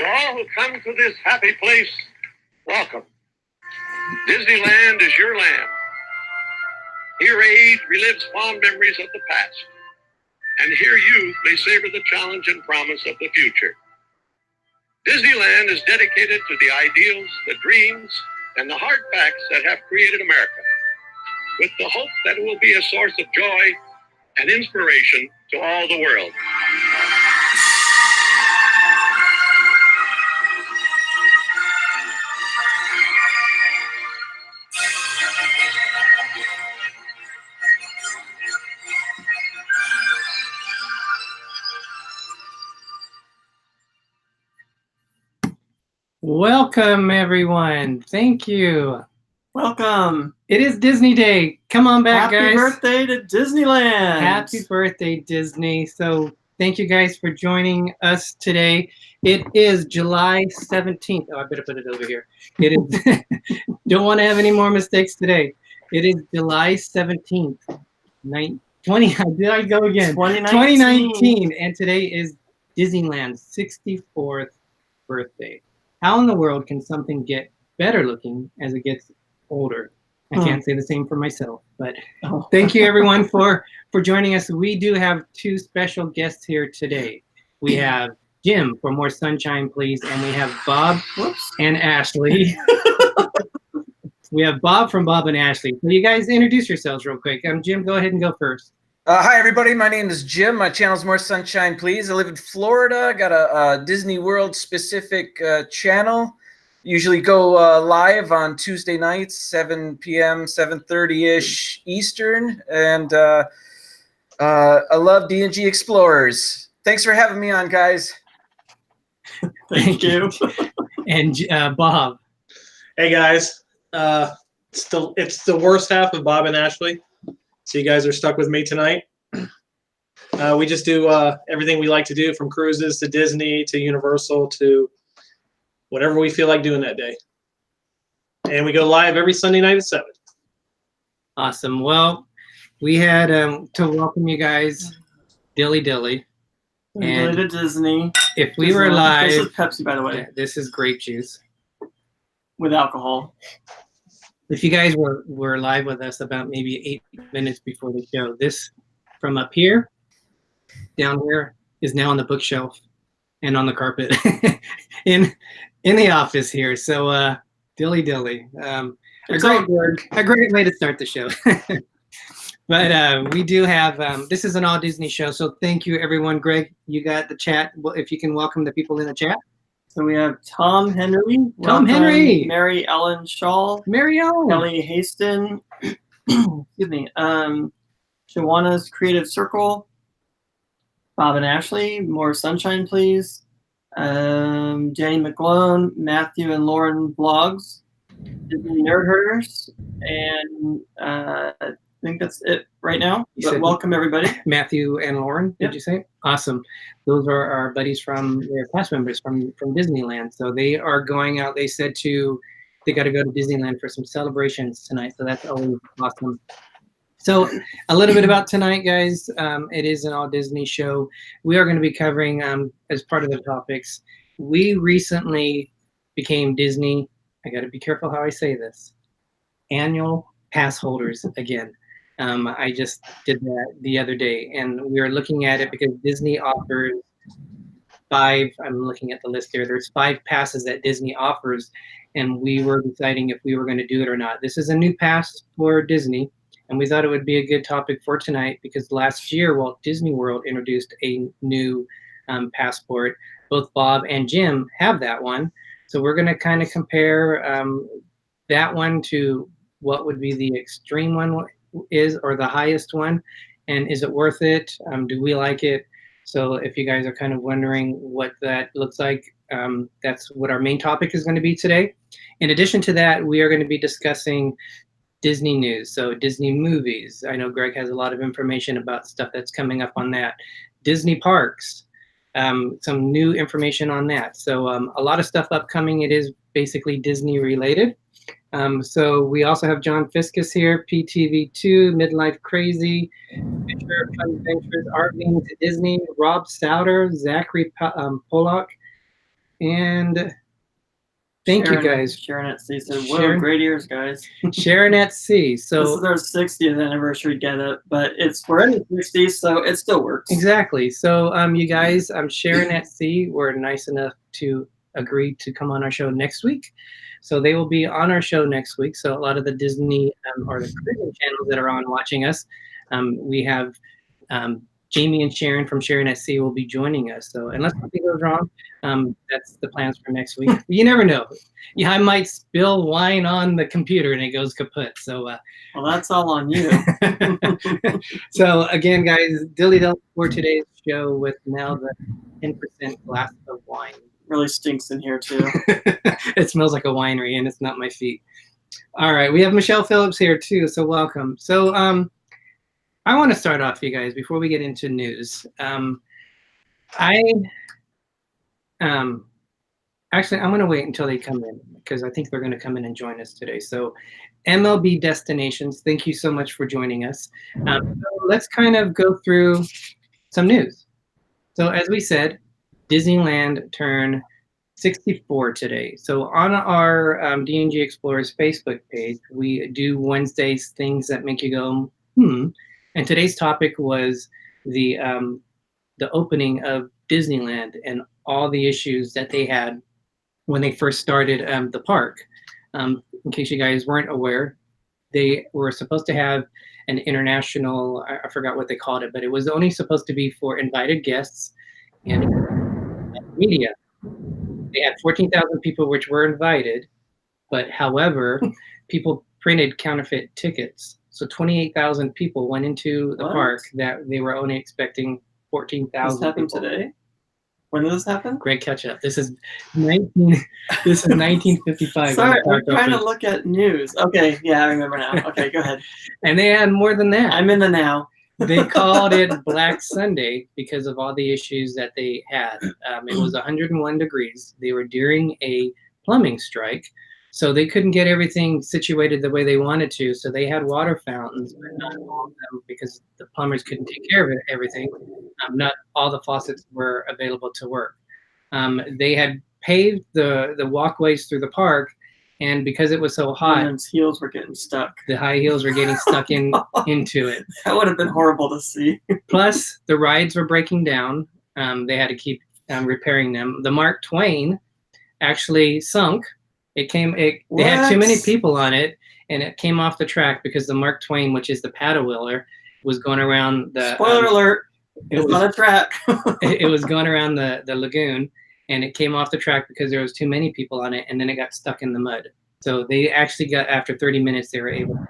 all who come to this happy place, welcome. Disneyland is your land. Here age relives fond memories of the past. And here youth may savor the challenge and promise of the future. Disneyland is dedicated to the ideals, the dreams, and the hard facts that have created America, with the hope that it will be a source of joy and inspiration to all the world. Welcome, everyone. Thank you. Welcome. It is Disney Day. Come on back, guys. Happy birthday to Disneyland. Happy birthday, Disney. So thank you guys for joining us today. It is July 17th. Oh, I better put it over here. It is. Don't want to have any more mistakes today. It is July 17th, 2019. And today is Disneyland's 64th birthday. How in the world can something get better looking as it gets older? I can't say the same for myself, but thank you everyone for joining us. We do have two special guests here today. We have Jim for More Sunshine Please, and we have Bob and Ashley. We have Bob from Bob and Ashley. So you guys introduce yourselves real quick. Jim, go ahead and go first. Hi, everybody. My name is Jim. My channel's More Sunshine Please. I live in Florida. I got a Disney World specific channel. Usually go live on Tuesday nights, 7 p.m., 7:30-ish Eastern. And I love D&G Explorers. Thanks for having me on, guys. Thank you. And Bob. Hey, guys. It's the worst half of Bob and Ashley. So you guys are stuck with me tonight. We just do everything we like to do, from cruises to Disney to Universal to whatever we feel like doing that day. And we go live every Sunday night at 7. Awesome. Well, we had to welcome you guys, Dilly. And to Disney. If we were live. This is Pepsi, by the way. Yeah, this is grape juice. With alcohol. If you guys were live with us about maybe 8 minutes before the show, this from up here, down here, is now on the bookshelf and on the carpet in the office here. So dilly. A great way to start the show. But we do have, this is an all Disney show. So thank you, everyone. Greg, you got the chat. If you can welcome the people in the chat. So we have Tom Henry. Henry. Mary Ellen Shaw. Mary Ellen. Kelly Haston. Excuse me. Shawana's Creative Circle. Bob and Ashley. More Sunshine Please. Jenny McGlone. Matthew and Lauren Vlogs. Disney Nerd Herders. And I think that's it right now. But welcome, everybody. Matthew and Lauren, did you say? Awesome. Those are our buddies they're class members from Disneyland. So they are going out. They said they got to go to Disneyland for some celebrations tonight. So that's always awesome. So a little bit about tonight, guys. It is an all Disney show. We are going to be covering, as part of the topics, we recently became Disney. I got to be careful how I say this. Annual pass holders again. I just did that the other day, and we are looking at it because Disney offers 5. I'm looking at the list here. There's 5 passes that Disney offers, and we were deciding if we were going to do it or not. This is a new pass for Disney, and we thought it would be a good topic for tonight because last year Walt Disney World introduced a new passport. Both Bob and Jim have that one, so we're going to kind of compare that one to what would be the extreme one is, or the highest one, and is it worth it? Do we like it? So if you guys are kind of wondering what that looks like, that's what our main topic is going to be today. In addition to that, we are going to be discussing Disney news, so Disney movies. I know Greg has a lot of information about stuff that's coming up on that. Disney parks, some new information on that. So a lot of stuff upcoming. It is basically Disney related. So we also have John Fiskus here, PTV2, Midlife Crazy, Fisher Fun Adventures, Art Being to Disney, Rob Souter, Zachary Pollock, And thank you guys. Sharon at Sea said, "Whoa, Sharon- great ears, guys." Sharon at Sea. This is So our 60th anniversary get it, but we're in the 60s, so it still works. exactly. So you guys, Sharon at Sea were nice enough to agree to come on our show next week. So they will be on our show next week. So a lot of the Disney or the cruising channels that are on watching us, we have Jamie and Sharon from Sharon at Sea will be joining us. So unless something goes wrong, that's the plans for next week. You never know. Yeah, I might spill wine on the computer and it goes kaput. So Well, that's all on you. so again, guys, dilly dally for today's show with now the 10% glass of wine. Really stinks in here too. It smells like a winery, and it's not my feet. All right, we have Michelle Phillips here too, so welcome. So I want to start off, you guys, before we get into news. Actually, I'm going to wait until they come in because I think they're going to come in and join us today. So MLB Destinations, thank you so much for joining us. So let's kind of go through some news. So as we said, Disneyland turned 64 today. So on our D&G Explorers Facebook page, we do Wednesdays things that make you go, And today's topic was the opening of Disneyland and all the issues that they had when they first started the park. In case you guys weren't aware, they were supposed to have an international, I forgot what they called it, but it was only supposed to be for invited guests and media. They had 14,000 people which were invited, but however, people printed counterfeit tickets. So 28,000 people went into the park that they were only expecting 14,000. This happened today? When did this happen? Great catch up. This is 1955. Sorry, I'm trying to look at news. Okay, yeah, I remember now. Okay, go ahead. And they had more than that. I'm in the now. They called it Black Sunday because of all the issues that they had. It was 101 degrees. They were during a plumbing strike, so they couldn't get everything situated the way they wanted to. So they had water fountains, but not all of them because the plumbers couldn't take care of everything. Not all the faucets were available to work. They had paved the walkways through the park, and because it was so hot, Women's heels were getting stuck. the high heels were getting stuck into it. That would have been horrible to see. Plus, the rides were breaking down. They had to keep repairing them. The Mark Twain actually sunk. They had too many people on it, and it came off the track because the Mark Twain, which is the paddle wheeler, was going around the. Spoiler alert! It was on a track. It was going around the lagoon, and it came off the track because there was too many people on it, and then it got stuck in the mud. So they actually got, after 30 minutes, they were able to.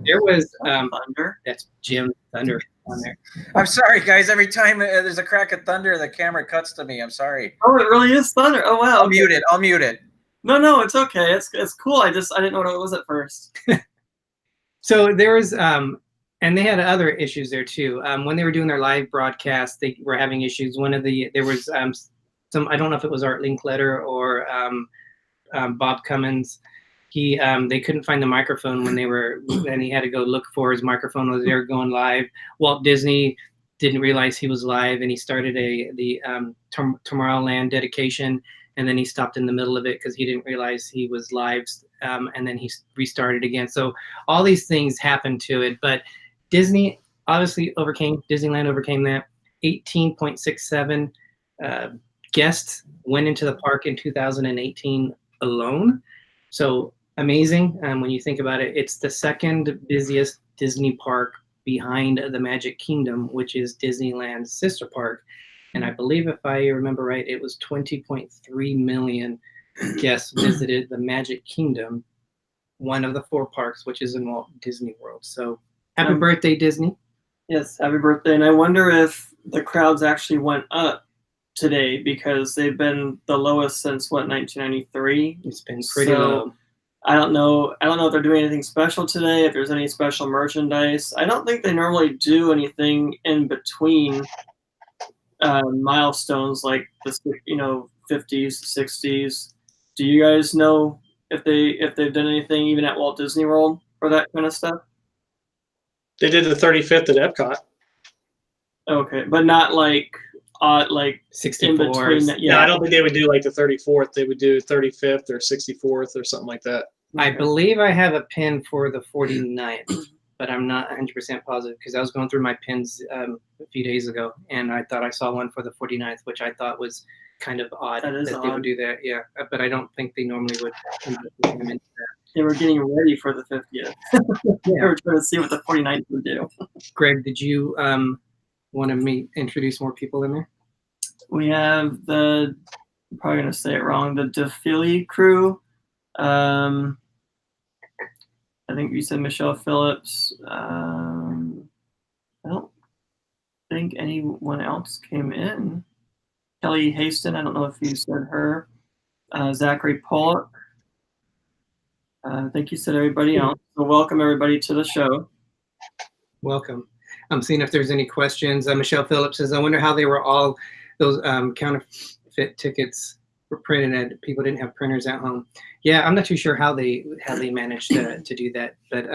There was Thunder. That's Jim Thunder on there. I'm sorry, guys. Every time there's a crack of thunder, the camera cuts to me. I'm sorry. Oh, it really is thunder. Oh wow. I'll mute it. I'll mute it. No, it's okay. It's cool. I didn't know what it was at first. So there was and they had other issues there too. When they were doing their live broadcast, they were having issues. There was some, I don't know if it was Art Linkletter or Bob Cummins. They couldn't find the microphone and he had to go look for his microphone was there going live. Walt Disney didn't realize he was live, and he started the Tomorrowland dedication, and then he stopped in the middle of it because he didn't realize he was live, and then he restarted again. So all these things happened to it, but Disneyland overcame that. 18.67 guests went into the park in 2018 alone. So amazing. When you think about it, it's the second busiest Disney park behind the Magic Kingdom, which is Disneyland's sister park. And I believe, if I remember right, it was 20.3 million guests visited the Magic Kingdom, one of the 4 parks, which is in Walt Disney World. So happy birthday, Disney. Yes, happy birthday. And I wonder if the crowds actually went up today because they've been the lowest since, 1993? It's been pretty low. I don't know if they're doing anything special today, if there's any special merchandise. I don't think they normally do anything in between milestones like the 50s, 60s. Do you guys know if they've done anything even at Walt Disney World for that kind of stuff? They did the 35th at Epcot. Okay, but not like like in 64. between that. Yeah, I Yeah, don't think they would do like the 34th. They would do 35th or 64th or something like that. I believe I have a pin for the 49th, but I'm not 100% positive because I was going through my pins a few days ago, and I thought I saw one for the 49th, which I thought was kind of odd That is they odd. would do that. Yeah, but I don't think they normally would. they were getting ready for the 50th. They were trying to see what the 49th would do. Greg, did you want to introduce more people in there? We have I'm probably gonna say it wrong, the DeFilly crew. I think you said Michelle Phillips. I don't think anyone else came in. Kelly Haston, I don't know if you said her. Zachary Pollock. I think you said everybody else. So welcome everybody to the show. Welcome. I'm seeing if there's any questions. Michelle Phillips says, I wonder how they were all those counterfeit tickets were printed and people didn't have printers at home. Yeah, I'm not too sure how they managed to do that. But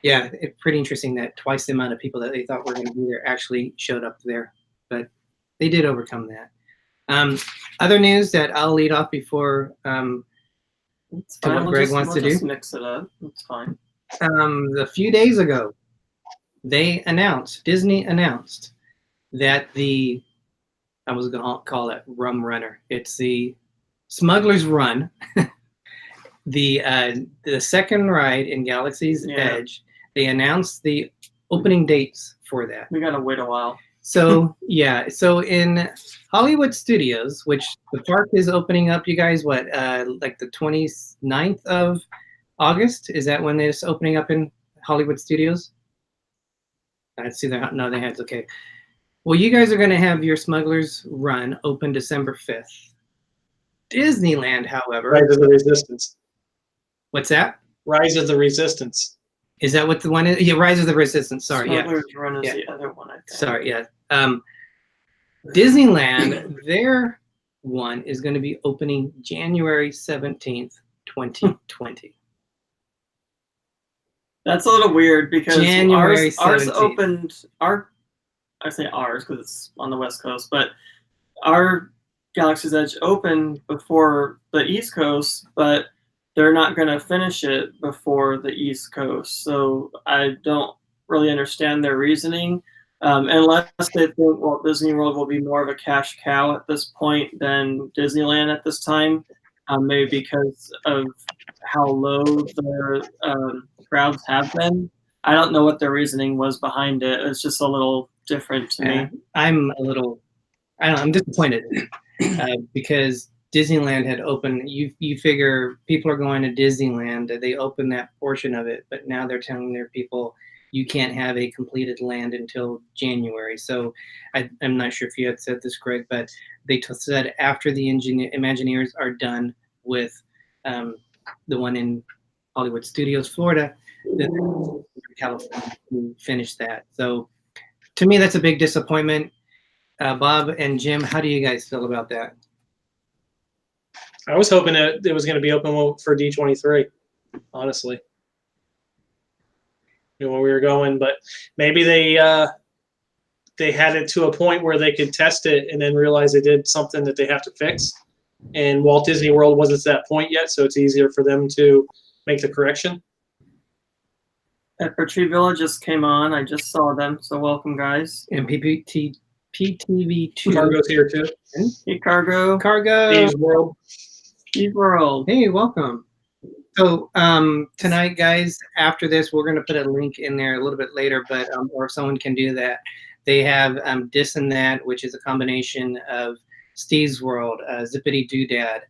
yeah, it's pretty interesting that twice the amount of people that they thought were going to be there actually showed up there. But they did overcome that. Other news that I'll lead off before It's to fine. what Greg wants to do. Just mix it up. It's fine. A few days ago, Disney announced that I was going to call it Rum Runner. It's the Smuggler's Run, the second ride in Galaxy's Edge. They announced the opening dates for that. We gotta wait a while. So yeah, so in Hollywood Studios, which the park is opening up, you guys, like the 29th of August? Is that when it's opening up in Hollywood Studios? I see that. No, they had. Okay. Well, you guys are going to have your Smuggler's Run open December 5th. Disneyland, however. Rise of the Resistance. What's that? Rise of the Resistance. Is that what the one is? Yeah, Rise of the Resistance. Sorry, Smuggler's Run is Yeah. the other one, I think. Sorry, yeah. Disneyland, their one is going to be opening January 17th, 2020. That's a little weird because January ours 17th. opened I say ours because it's on the West Coast, but our Galaxy's Edge opened before the East Coast, but they're not going to finish it before the East Coast. So I don't really understand their reasoning, unless they think Walt Disney World will be more of a cash cow at this point than Disneyland at this time, maybe because of how low their crowds have been. I don't know what their reasoning was behind it. It's just a little different to me. I'm disappointed because Disneyland had opened. You figure people are going to Disneyland. They opened that portion of it, but now they're telling their people you can't have a completed land until January. So I'm not sure if you had said this, Greg, but they said after the Imagineers are done with the one in Hollywood Studios, Florida, then California to finish that. So to me, that's a big disappointment. Bob and Jim, how do you guys feel about that? I was hoping it was going to be open for D23, honestly. When we were going, but maybe they had it to a point where they could test it and then realize they did something that they have to fix. And Walt Disney World wasn't to that point yet, so it's easier for them to make the correction. Pepper Tree Village just came on. I just saw them, so welcome, guys. And PTV2. Cargo's here too. Hey, Cargo. Steve's World. Steve World. Hey, welcome. So tonight, guys, after this, we're going to put a link in there a little bit later, but or someone can do that. They have Dis and That, which is a combination of Steve's World, Zippity Doodad,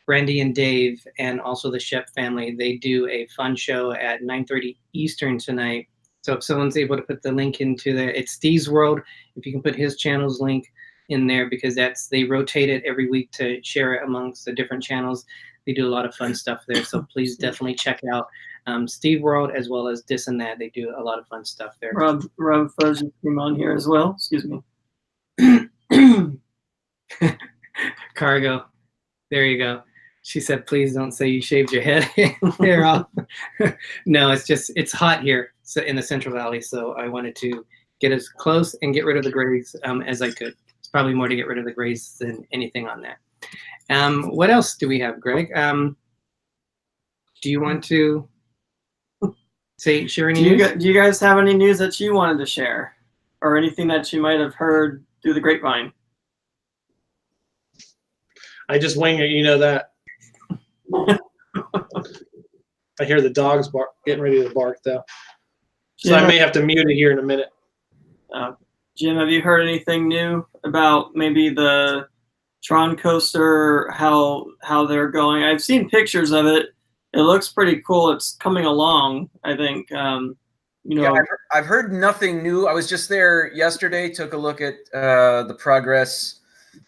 Brandy and Dave, and also the Shep family. They do a fun show at 9:30 Eastern tonight. So if someone's able to put the link into there, it's Steve's World. If you can put his channel's link in there, because they rotate it every week to share it amongst the different channels. They do a lot of fun stuff there. So please definitely check out Steve World as well as Dis and That. They do a lot of fun stuff there. RobFuz came on here as well. Excuse me. Cargo. There you go. She said, please don't say you shaved your head hair off. No, it's hot here in the Central Valley. So I wanted to get as close and get rid of the grays as I could. It's probably more to get rid of the grays than anything on that. What else do we have, Greg? Do you want to share any news? Do you guys have any news that you wanted to share, or anything that you might have heard through the grapevine? I just wing it, you know that. I hear the dogs bark, getting ready to bark though. So Yeah. I may have to mute it here in a minute. Jim, have you heard anything new about maybe the Tron coaster, how they're going? I've seen pictures of it. It looks pretty cool. It's coming along, I think. Yeah, I've heard nothing new. I was just there yesterday, took a look at the progress.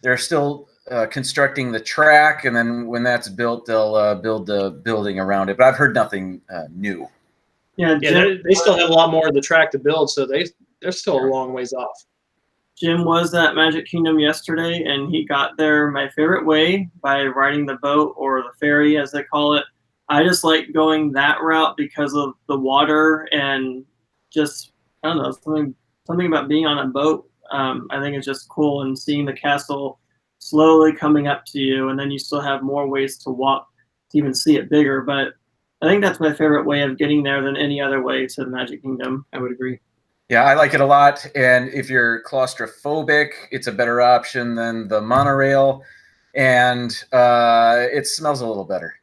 They're still constructing the track, and then when that's built, they'll build the building around it. But I've heard nothing new. Yeah, Jim, They still have a lot more of the track to build, so they're still a long ways off. Jim was at Magic Kingdom yesterday, and he got there my favorite way, by riding the boat, or the ferry as they call it. I just like going that route because of the water, and just, I don't know, something about being on a boat. I think it's just cool, and seeing the castle slowly coming up to you, and then you still have more ways to walk to even see it bigger. But I think that's my favorite way of getting there than any other way to the Magic Kingdom. I would agree. Yeah, I like it a lot. And if you're claustrophobic, it's a better option than the monorail. And it smells a little better.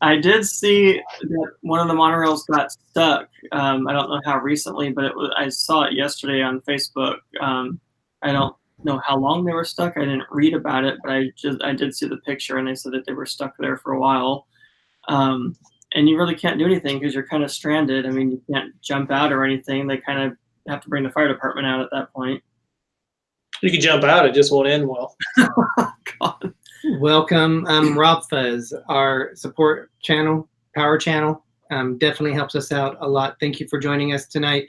I did see that one of the monorails got stuck. I don't know how recently, but I saw it yesterday on Facebook. I don't know how long they were stuck. I didn't read about it, but I did see the picture, and they said that they were stuck there for a while. And you really can't do anything because you're kind of stranded. I mean, you can't jump out or anything. They kind of have to bring the fire department out at that point. You can jump out, it just won't end well. God. Welcome, RobFuz, our support channel, power channel. Definitely helps us out a lot. Thank you for joining us tonight.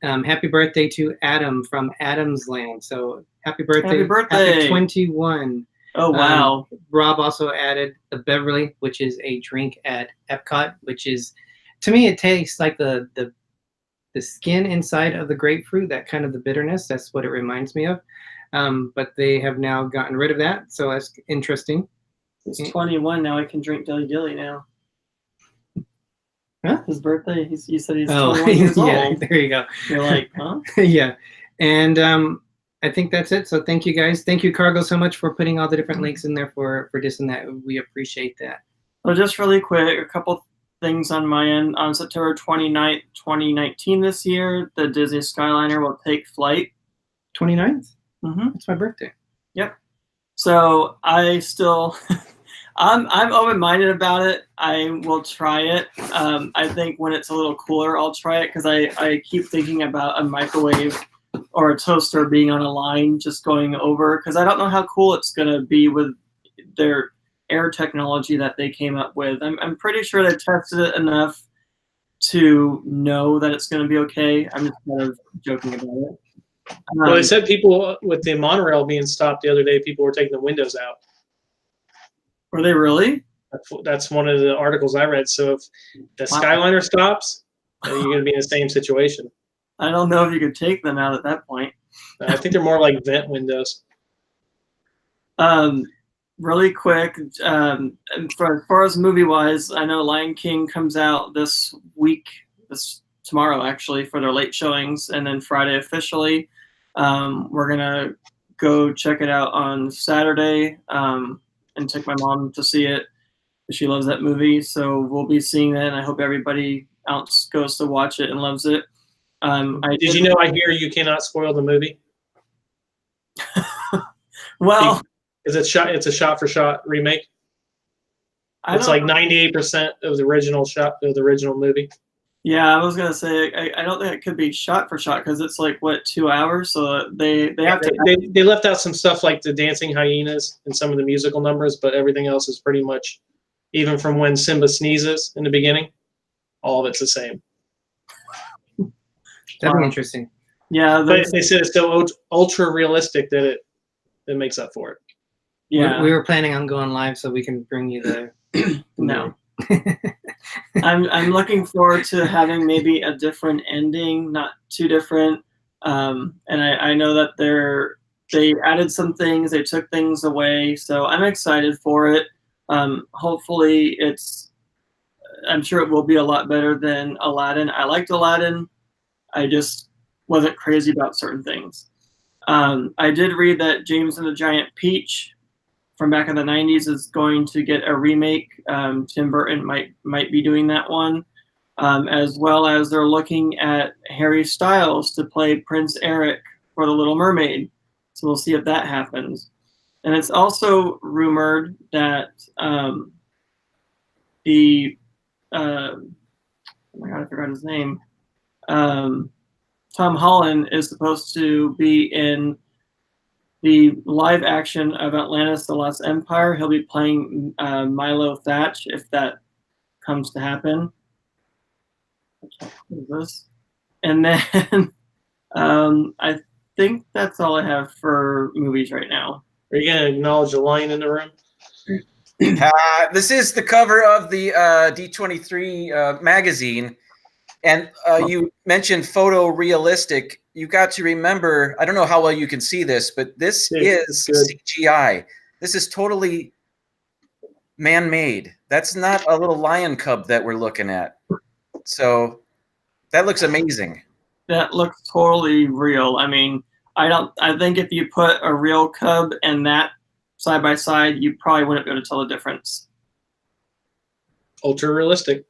Happy birthday to Adam from Adam's Land. So happy birthday. Happy birthday. Happy 21. Oh, wow. Rob also added the Beverly, which is a drink at Epcot, which is, to me, it tastes like the skin inside of the grapefruit, that kind of the bitterness. That's what it reminds me of. But they have now gotten rid of that, so that's interesting. He's 21 now. I can drink Dilly Dilly now. Huh? His birthday. You said he's 21 Oh, years yeah, old. there you go. You're like, huh? Yeah, and I think that's it. So thank you guys. Thank you, Cargo, so much for putting all the different links in there for this and that. We appreciate that. Well, just really quick, a couple things on my end. On September 29th, 2019 this year, the Disney Skyliner will take flight. 29th? Mm-hmm. It's my birthday. Yep. So I still, I'm open-minded about it. I will try it. I think when it's a little cooler, I'll try it, because I keep thinking about a microwave or a toaster being on a line just going over, because I don't know how cool it's going to be with their air technology that they came up with. I'm pretty sure they tested it enough to know that it's going to be okay. I'm just kind of joking about it. Well, they said people with the monorail being stopped the other day, people were taking the windows out. Were they really? That's one of the articles I read. So if the Skyliner stops, you're going to be in the same situation. I don't know if you could take them out at that point. I think they're more like vent windows. Really quick, as far as movie-wise, I know Lion King comes out this week, tomorrow actually, for their late showings, and then Friday officially. We're gonna go check it out on Saturday, and take my mom to see it. She loves that movie, so we'll be seeing that, and I hope everybody else goes to watch it and loves it. Did you know, I hear you cannot spoil the movie? Well, is it's a shot-for-shot remake? It's like 98% of the original shot of the original movie. Yeah, I was gonna say I don't think it could be shot for shot, because it's like, what, 2 hours? So they have to. They left out some stuff like the dancing hyenas and some of the musical numbers, but everything else is pretty much, even from when Simba sneezes in the beginning, all of it's the same. That'd be interesting. Yeah, but they said it's so ultra realistic that it makes up for it. Yeah, we were planning on going live so we can bring you the. No. I'm looking forward to having maybe a different ending, not too different. And I know that they're they added some things, they took things away, so I'm excited for it. Hopefully I'm sure it will be a lot better than Aladdin. I liked Aladdin. I just wasn't crazy about certain things. I did read that James and the Giant Peach from back in the 90s is going to get a remake. Tim Burton might be doing that one, as well as they're looking at Harry Styles to play Prince Eric for The Little Mermaid. So we'll see if that happens. And it's also rumored that oh my God, I forgot his name. Tom Holland is supposed to be in the live action of Atlantis: The Lost Empire. He'll be playing Milo Thatch, if that comes to happen. What is this? And then I think that's all I have for movies right now. Are you going to acknowledge the lion in the room? This is the cover of the D23 magazine. And you mentioned photorealistic. You got to remember, I don't know how well you can see this, but this is CGI. This is totally man-made. That's not a little lion cub that we're looking at. So that looks amazing. That looks totally real. I mean, I think if you put a real cub and that side by side, you probably wouldn't be able to tell the difference. Ultra realistic.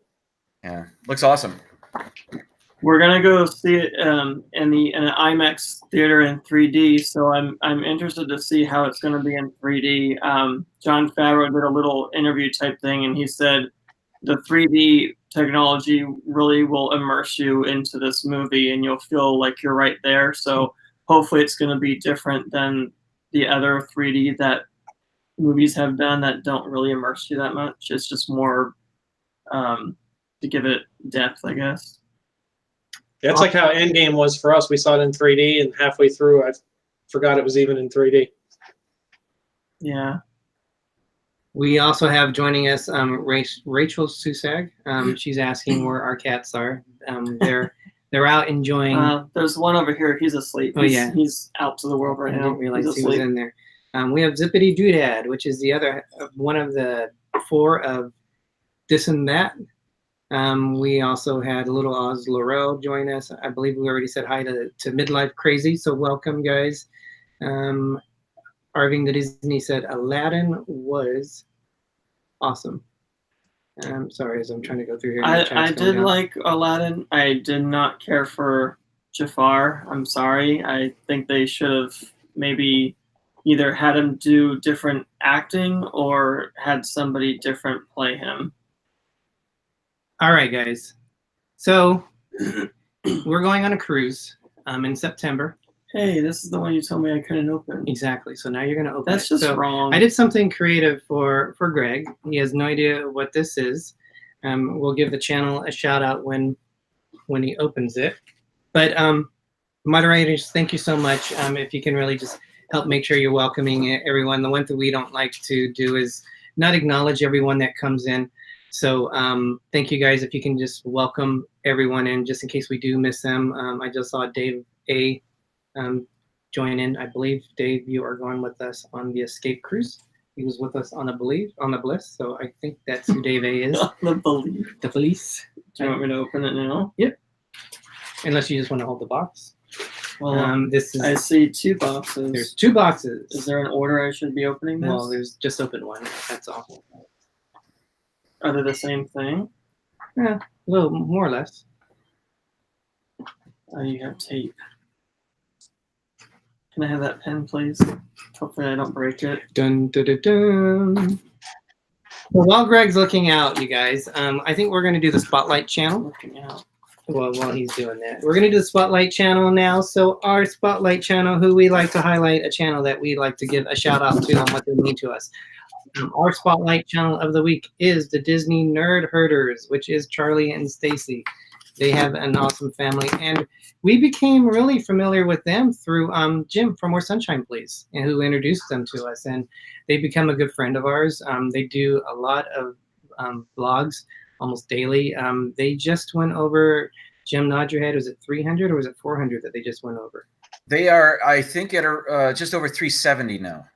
Yeah, looks awesome. We're gonna go see it in an IMAX theater in 3D. So I'm interested to see how it's gonna be in 3D. Jon Favreau did a little interview type thing, and he said the 3D technology really will immerse you into this movie, and you'll feel like you're right there. So hopefully, it's gonna be different than the other 3D that movies have done that don't really immerse you that much. It's just more to give it depth, I guess. That's like how Endgame was for us. We saw it in 3D, and halfway through, I forgot it was even in 3D. Yeah. We also have joining us Rachel Susag. She's asking where our cats are. They're out enjoying. There's one over here. He's asleep. He's out to the world right now. I didn't realize he was in there. We have Zippity Doodad, which is the other one of the 4 of This and That. We also had Little Oz Laurel join us. I believe we already said hi to Midlife Crazy, so welcome, guys. Arving the Disney said Aladdin was awesome. Sorry, as I'm trying to go through here. I did like Aladdin. I did not care for Jafar. I'm sorry. I think they should have maybe either had him do different acting or had somebody different play him. All right, guys. So we're going on a cruise in September. Hey, this is the one you told me I couldn't open. Exactly. So now you're going to open That's it. just wrong. I did something creative for Greg. He has no idea what this is. We'll give the channel a shout out when he opens it. But moderators, thank you so much. If you can really just help make sure you're welcoming everyone. The one thing we don't like to do is not acknowledge everyone that comes in. So thank you guys. If you can just welcome everyone in, just in case we do miss them. I just saw Dave A. Join in. I believe, Dave, you are going with us on the Escape Cruise. He was with us on the Bliss. So I think that's who Dave A is. The Believe. The Police. Do you want me to open it now? Yep. Unless you just want to hold the box. Well, this is. I see 2 boxes. There's 2 boxes. Is there an order I should be opening this? Well, there's just open one. That's all. Are they the same thing? Yeah, a little more or less. Oh, you have tape. Can I have that pen, please? Hopefully I don't break it. Dun, dun, dun, dun. Well, while Greg's looking out, you guys, I think we're going to do the Spotlight channel. Looking out. Well, while he's doing that, we're going to do the Spotlight channel now. So our Spotlight channel, who we like to highlight, a channel that we like to give a shout out to on what they mean to us. Our Spotlight channel of the week is the Disney Nerd Herders, which is Charlie and Stacy. They have an awesome family, and we became really familiar with them through Jim from More Sunshine Please, and who introduced them to us, and they become a good friend of ours. They do a lot of vlogs almost daily. They just went over, Jim, nod your head, was it 300 or was it 400 that they just went over? They are, I think, at just over 370 now.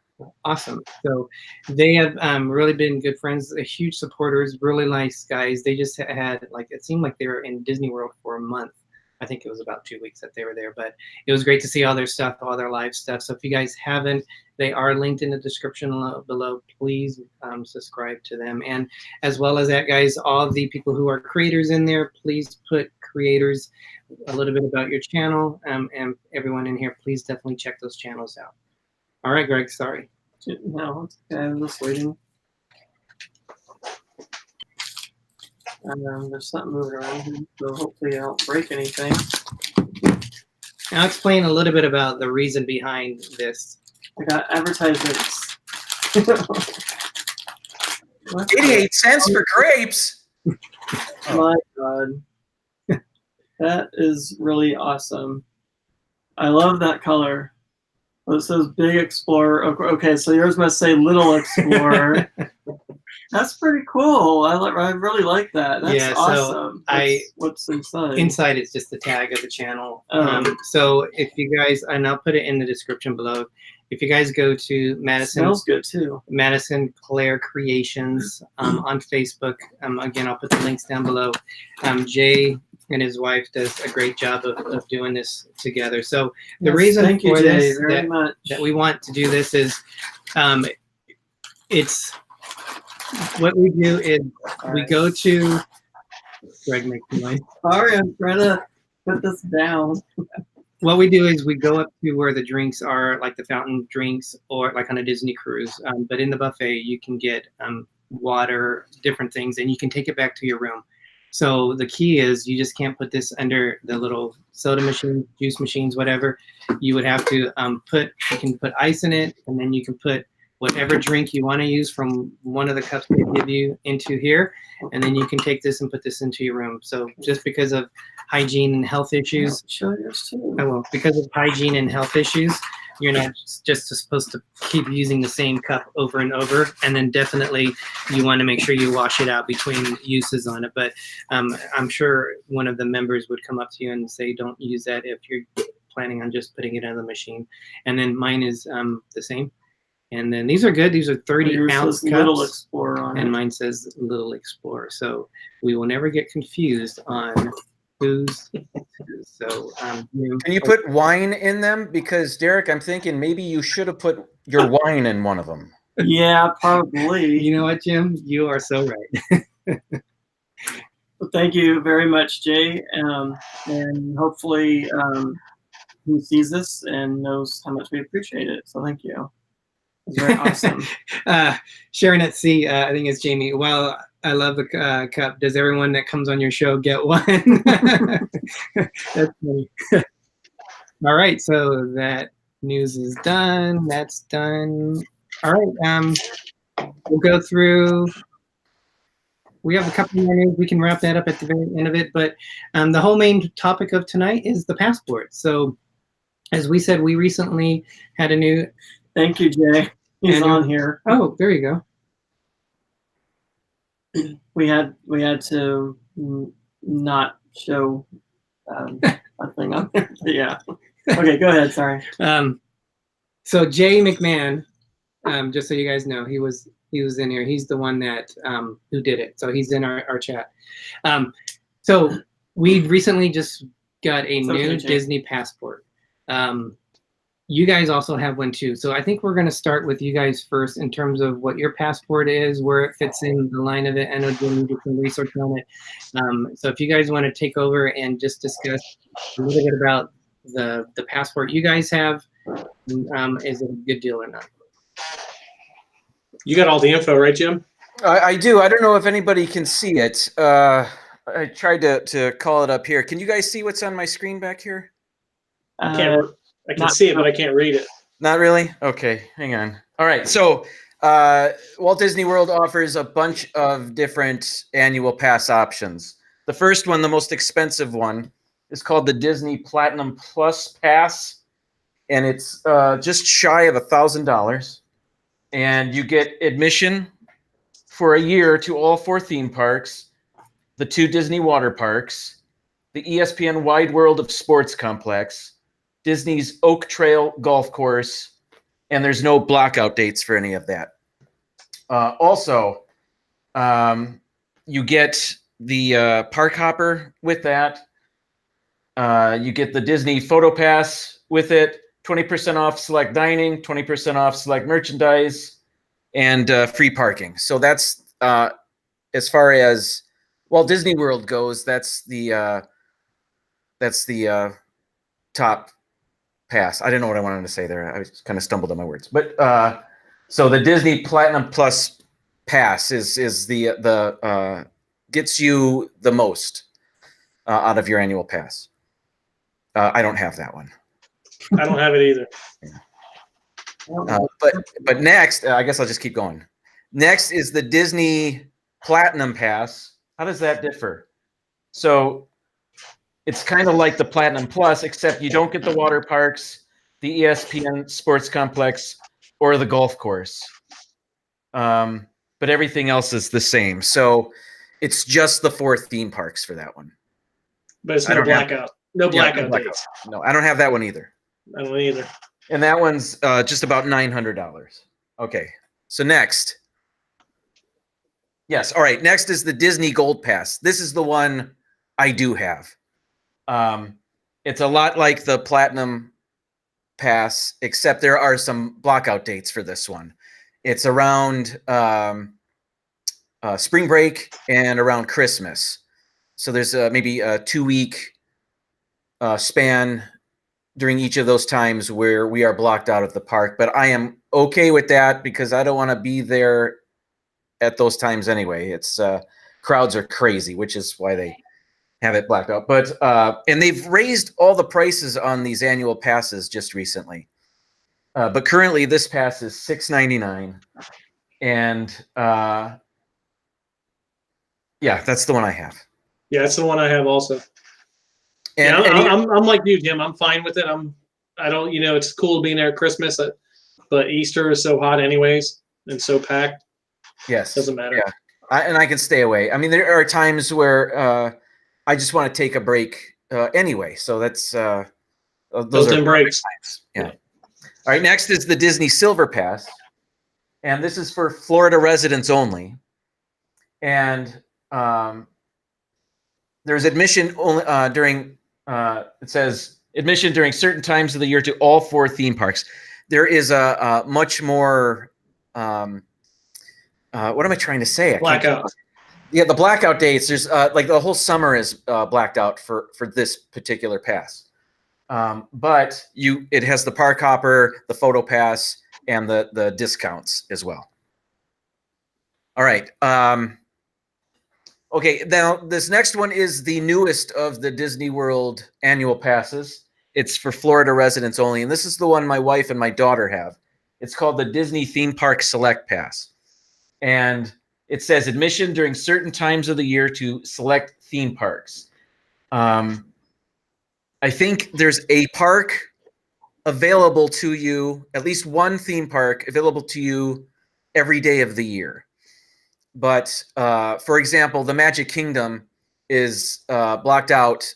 Awesome. So they have really been good friends, huge supporters, really nice guys. They just had, like, it seemed like they were in Disney World for a month. I think it was about 2 weeks that they were there, but it was great to see all their stuff, all their live stuff. So if you guys haven't, they are linked in the description below. Please subscribe to them. And as well as that, guys, all of the people who are creators in there, please put creators, a little bit about your channel, and everyone in here, please definitely check those channels out. All right, Greg, sorry. No, it's okay. I'm just waiting. There's something moving around here, so hopefully I don't break anything. I'll explain a little bit about the reason behind this. I got advertisements. 88 cents for grapes. My God. That is really awesome. I love that color. Oh, it says Big Explorer. Okay, so yours must say Little Explorer. That's pretty cool. I really like that. That's Yeah, so awesome. What's inside? Inside is just the tag of the channel. Oh. So if you guys, and I'll put it in the description below. If you guys go to Madison, Smells good too. Madison Claire Creations on Facebook. Again, I'll put the links down below. Jay and his wife does a great job of doing this together. So the reason thank you, for Jay, this very much. that we want to do this is, it's what we do is we go to. Greg makes noise. Sorry, I'm trying to put this down. What we do is we go up to where the drinks are, like the fountain drinks, or like on a Disney cruise. But in the buffet, you can get water, different things, and you can take it back to your room. So the key is you just can't put this under the little soda machine, juice machines, whatever. You would have to you can put ice in it, and then you can put whatever drink you want to use from one of the cups they give you into here, and then you can take this and put this into your room. So just because of hygiene and health issues, Show yours too. I will. Because of hygiene and health issues, you're not just supposed to keep using the same cup over and over. And then definitely you want to make sure you wash it out between uses on it. But I'm sure one of the members would come up to you and say, don't use that if you're planning on just putting it in the machine. And then mine is the same. And then these are good. These are 30-ounce cups. Little Explorer on and it. mine says Little Explorer. So we will never get confused on who's. So Can you put wine in them? Because Derick, I'm thinking maybe you should have put your wine in one of them. Yeah, probably. You know what, Jim? You are so right. Well, thank you very much, Jay. And hopefully he sees this and knows how much we appreciate it. So thank you. It's very awesome. Sharon at Sea, I think it's Jamie. Well, I love the cup. Does everyone that comes on your show get one? That's funny. All right, so that news is done. That's done. All right, we'll go through. We have a couple more news. We can wrap that up at the very end of it. But the whole main topic of tonight is the passport. So as we said, we recently had a new. Thank you, Jay. He's on here. Oh, there you go. We had to not show a thing on there. But yeah. Okay, go ahead. Sorry. So Jay McMahon, just so you guys know, he was in here. He's the one that who did it. So he's in our chat. So we recently just got a new Disney passport. You guys also have one too. So I think we're going to start with you guys first in terms of what your passport is, where it fits in the line of it. I know Jim did some research on it. So if you guys want to take over and just discuss a little bit about the passport you guys have, is it a good deal or not? You got all the info, right, Jim? I do. I don't know if anybody can see it. I tried to call it up here. Can you guys see what's on my screen back here? I can see it, but I can't read it. Not really? Okay, hang on. All right, so Walt Disney World offers a bunch of different annual pass options. The first one, the most expensive one, is called the Disney Platinum Plus Pass, and it's just shy of $1,000. And you get admission for a year to all 4 theme parks, the 2 Disney water parks, the ESPN Wide World of Sports Complex, Disney's Oak Trail Golf Course, and there's no blockout dates for any of that. Also, you get the park hopper with that. You get the Disney Photo Pass with it, 20% off select dining, 20% off select merchandise, and free parking. So that's as far as Walt Disney World goes. That's the top pass. I didn't know what I wanted to say there. I kind of stumbled on my words. But so the Disney Platinum Plus pass is the gets you the most out of your annual pass. I don't have that one. I don't have it either. But next, I guess I'll just keep going. Next is the Disney Platinum Pass. How does that differ? So it's kind of like the Platinum Plus, except you don't get the water parks, the ESPN Sports Complex, or the golf course. But everything else is the same. So it's just the 4 theme parks for that one. But it's no blackout. No blackout dates. No, I don't have that one either. I don't either. And that one's just about $900. Okay, so next. Yes, all right, next is the Disney Gold Pass. This is the one I do have. It's a lot like the Platinum Pass, except there are some blockout dates for this one. It's around spring break and around Christmas. So there's maybe a 2-week span during each of those times where we are blocked out of the park. But I am okay with that because I don't want to be there at those times anyway. It's crowds are crazy, which is why they have it blacked out. But and they've raised all the prices on these annual passes just recently. But currently this pass is $6.99. And yeah, that's the one I have. Yeah, that's the one I have also. And, yeah, I'm like you, Jim. I'm fine with it. I don't, it's cool being there at Christmas, but Easter is so hot anyways and so packed. Yes, doesn't matter. Yeah, I can stay away. I mean, there are times where I just want to take a break anyway. So that's those are breaks. Times. Yeah. All right. Next is the Disney Silver Pass, and this is for Florida residents only. And there's admission only during. It says admission during certain times of the year to all 4 theme parks. There is a much more. What am I trying to say? Blackout. Yeah, the blackout dates. There's like the whole summer is blacked out for this particular pass. But it has the park hopper, the photo pass, and the discounts as well. All right. Okay, now this next one is the newest of the Disney World annual passes. It's for Florida residents only, and this is the one my wife and my daughter have. It's called the Disney Theme Park Select Pass. And it says admission during certain times of the year to select theme parks. I think there's a park available to you, at least one theme park available to you every day of the year. But for example, the Magic Kingdom is blocked out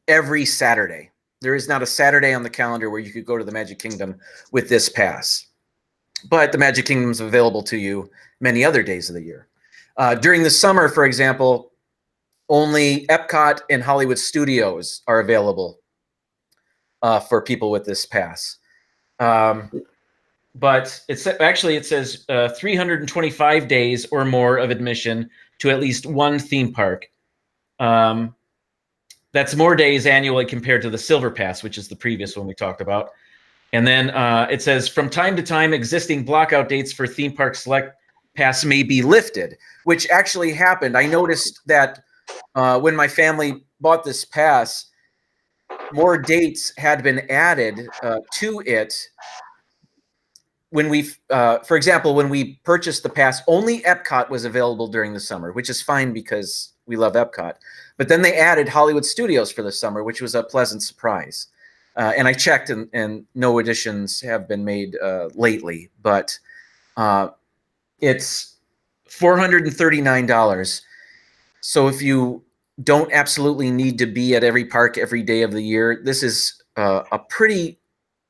every Saturday. There is not a Saturday on the calendar where you could go to the Magic Kingdom with this pass. But the Magic Kingdom is available to you many other days of the year. During the summer, for example, only Epcot and Hollywood Studios are available for people with this pass. But it says 325 days or more of admission to at least one theme park. That's more days annually compared to the Silver Pass, which is the previous one we talked about. And then it says from time to time, existing blockout dates for theme park select pass may be lifted, which actually happened. I noticed that when my family bought this pass, more dates had been added to it. When we, for example, when we purchased the pass, only Epcot was available during the summer, which is fine because we love Epcot. But then they added Hollywood Studios for the summer, which was a pleasant surprise. And I checked, and no additions have been made lately. But it's $439. So if you don't absolutely need to be at every park every day of the year, this is a pretty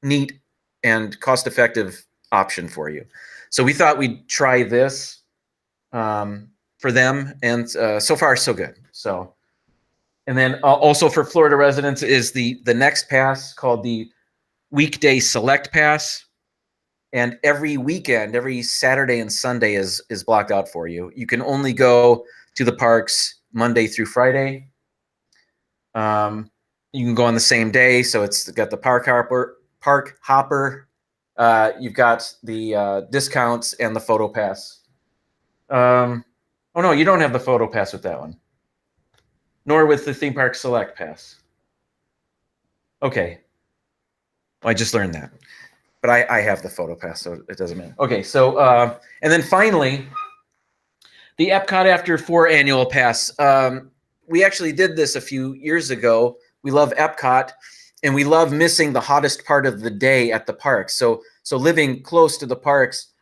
neat and cost-effective option for you. So we thought we'd try this for them, and so far so good. So, and then also for Florida residents is the next pass called the Weekday Select Pass, and every weekend, every Saturday and Sunday is blocked out for you. You can only go to the parks Monday through Friday. You can go on the same day, so it's got the park hopper. You've got the discounts and the photo pass. Oh no, you don't have the photo pass with that one, nor with the theme park select pass. Okay, well, I just learned that, but I have the photo pass, so it doesn't matter. Okay, so and then finally, the Epcot After 4 annual pass. We actually did this a few years ago. We love Epcot, and we love missing the hottest part of the day at the parks. So living close to the parks,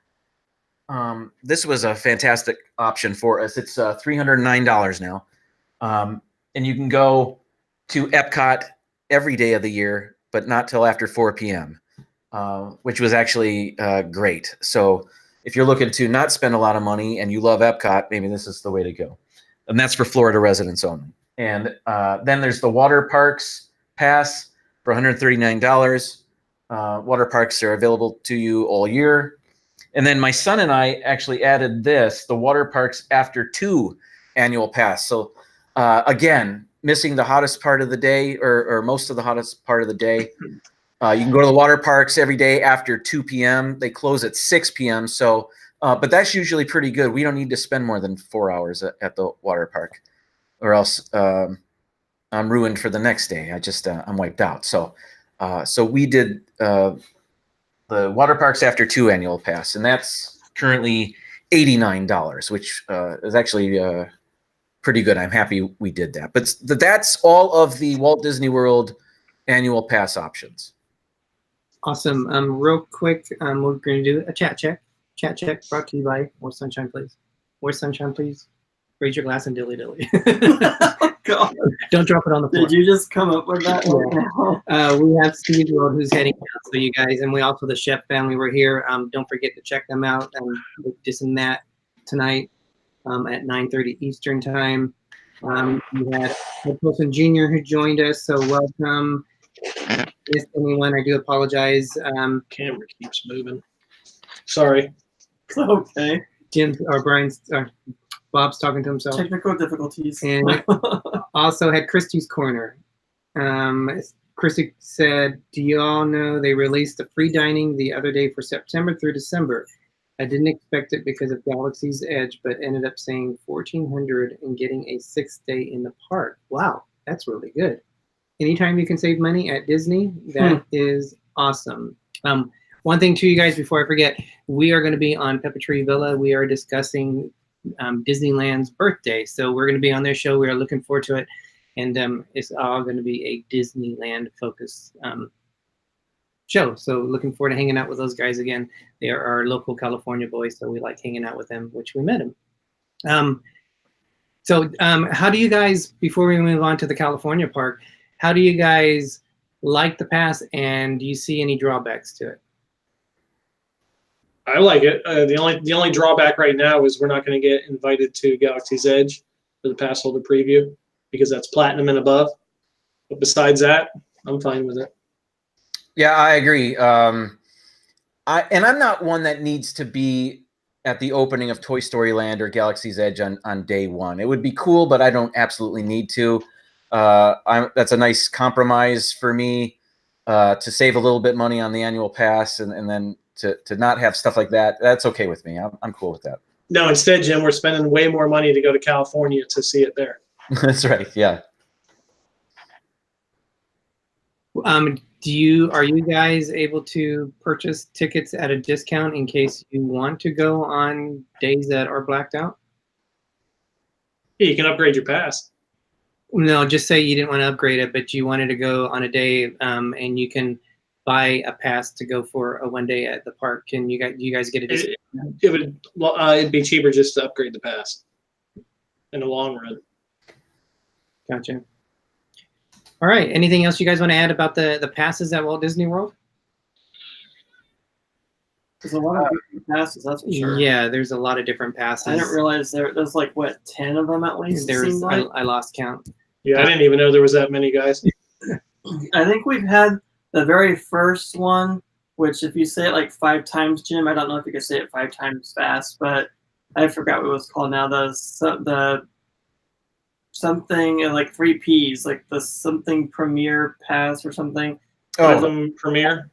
this was a fantastic option for us. It's $309 now, and you can go to Epcot every day of the year, but not till after 4 p.m., which was actually great. So if you're looking to not spend a lot of money and you love Epcot, maybe this is the way to go. And that's for Florida residents only. And then there's the water parks pass for $139. Water parks are available to you all year. And then my son and I actually added this, the Water Parks After 2 annual pass. So again, missing the hottest part of the day or most of the hottest part of the day. You can go to the water parks every day after 2 p.m. They close at 6 p.m. So, but that's usually pretty good. We don't need to spend more than 4 hours at the water park, or else I'm ruined for the next day. I'm wiped out. So, so we did the Water Parks After 2 annual pass, and that's currently $89, which is actually pretty good. I'm happy we did that. But that's all of the Walt Disney World annual pass options. Awesome. Real quick, we're going to do a chat check. Chat check brought to you by More Sunshine, Please. More Sunshine, Please. Raise your glass and dilly dilly. God. Don't drop it on the floor. Did you just come up with that? Yeah. We have Steve World who's heading out, so you guys, and we also the Chef family were here. Don't forget to check them out with this and that tonight at 9:30 Eastern time. We had Ed Wilson Jr. who joined us, so welcome. Missed anyone? I do apologize. Camera keeps moving. Sorry. Okay. Jim or Brian's Bob's talking to himself. Technical difficulties. And also had Christy's Corner. Christy said, do you all know they released the free dining the other day for September through December? I didn't expect it because of Galaxy's Edge, but ended up saying $1,400 and getting a 6th day in the park. Wow, that's really good. Anytime you can save money at Disney, that is awesome. One thing too, you guys, before I forget, we are going to be on Pepper Tree Villa. We are discussing Disneyland's birthday. So we're going to be on their show. We are looking forward to it. And it's all going to be a Disneyland focused show. So looking forward to hanging out with those guys again. They are our local California boys, so we like hanging out with them, which we met them. So how do you guys, before we move on to the California park, how do you guys like the pass, and do you see any drawbacks to it? I like it. The only drawback right now is we're not going to get invited to Galaxy's Edge for the pass holder preview because that's platinum and above. But besides that, I'm fine with it. Yeah, I agree. And I'm not one that needs to be at the opening of Toy Story Land or Galaxy's Edge on day one. It would be cool, but I don't absolutely need to. That's a nice compromise for me to save a little bit money on the annual pass and then to not have stuff like that. That's okay with me. I'm cool with that. No, instead, Jim, we're spending way more money to go to California to see it there. That's right. Yeah. Are you guys able to purchase tickets at a discount in case you want to go on days that are blacked out? Yeah, you can upgrade your pass. No, just say you didn't want to upgrade it, but you wanted to go on a day, and you can buy a pass to go for a 1 day at the park. Can you guys get a discount? It'd be cheaper just to upgrade the pass in the long run. Gotcha. All right. Anything else you guys want to add about the passes at Walt Disney World? There's a lot of different passes, that's for sure. Yeah, there's a lot of different passes. I didn't realize there's like, what, 10 of them at least? it seemed like? I lost count. Yeah, I didn't even know there was that many guys. I think we've had the very first one, which if you say it like 5 times, Jim, I don't know if you can say it 5 times fast, but I forgot what it was called now. The something like 3 Ps, like the something Premier Pass or something. Premiere.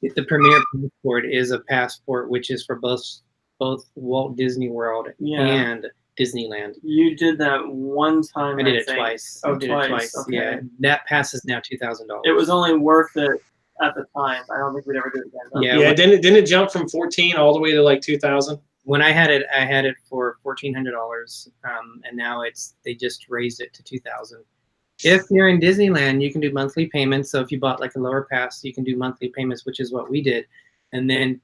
The Premier Passport is a passport which is for both Walt Disney World and Disneyland. You did that one time. I did it twice. Oh, I did it twice. Okay. Yeah, that pass is now $2,000. It was only worth it at the time. I don't think we'd ever do it again. Though. Yeah. Didn't it jump from 14 all the way to like 2,000? When I had it for $1,400, and now they just raised it to $2,000. If you're in Disneyland, you can do monthly payments. So if you bought like a lower pass, you can do monthly payments, which is what we did. And then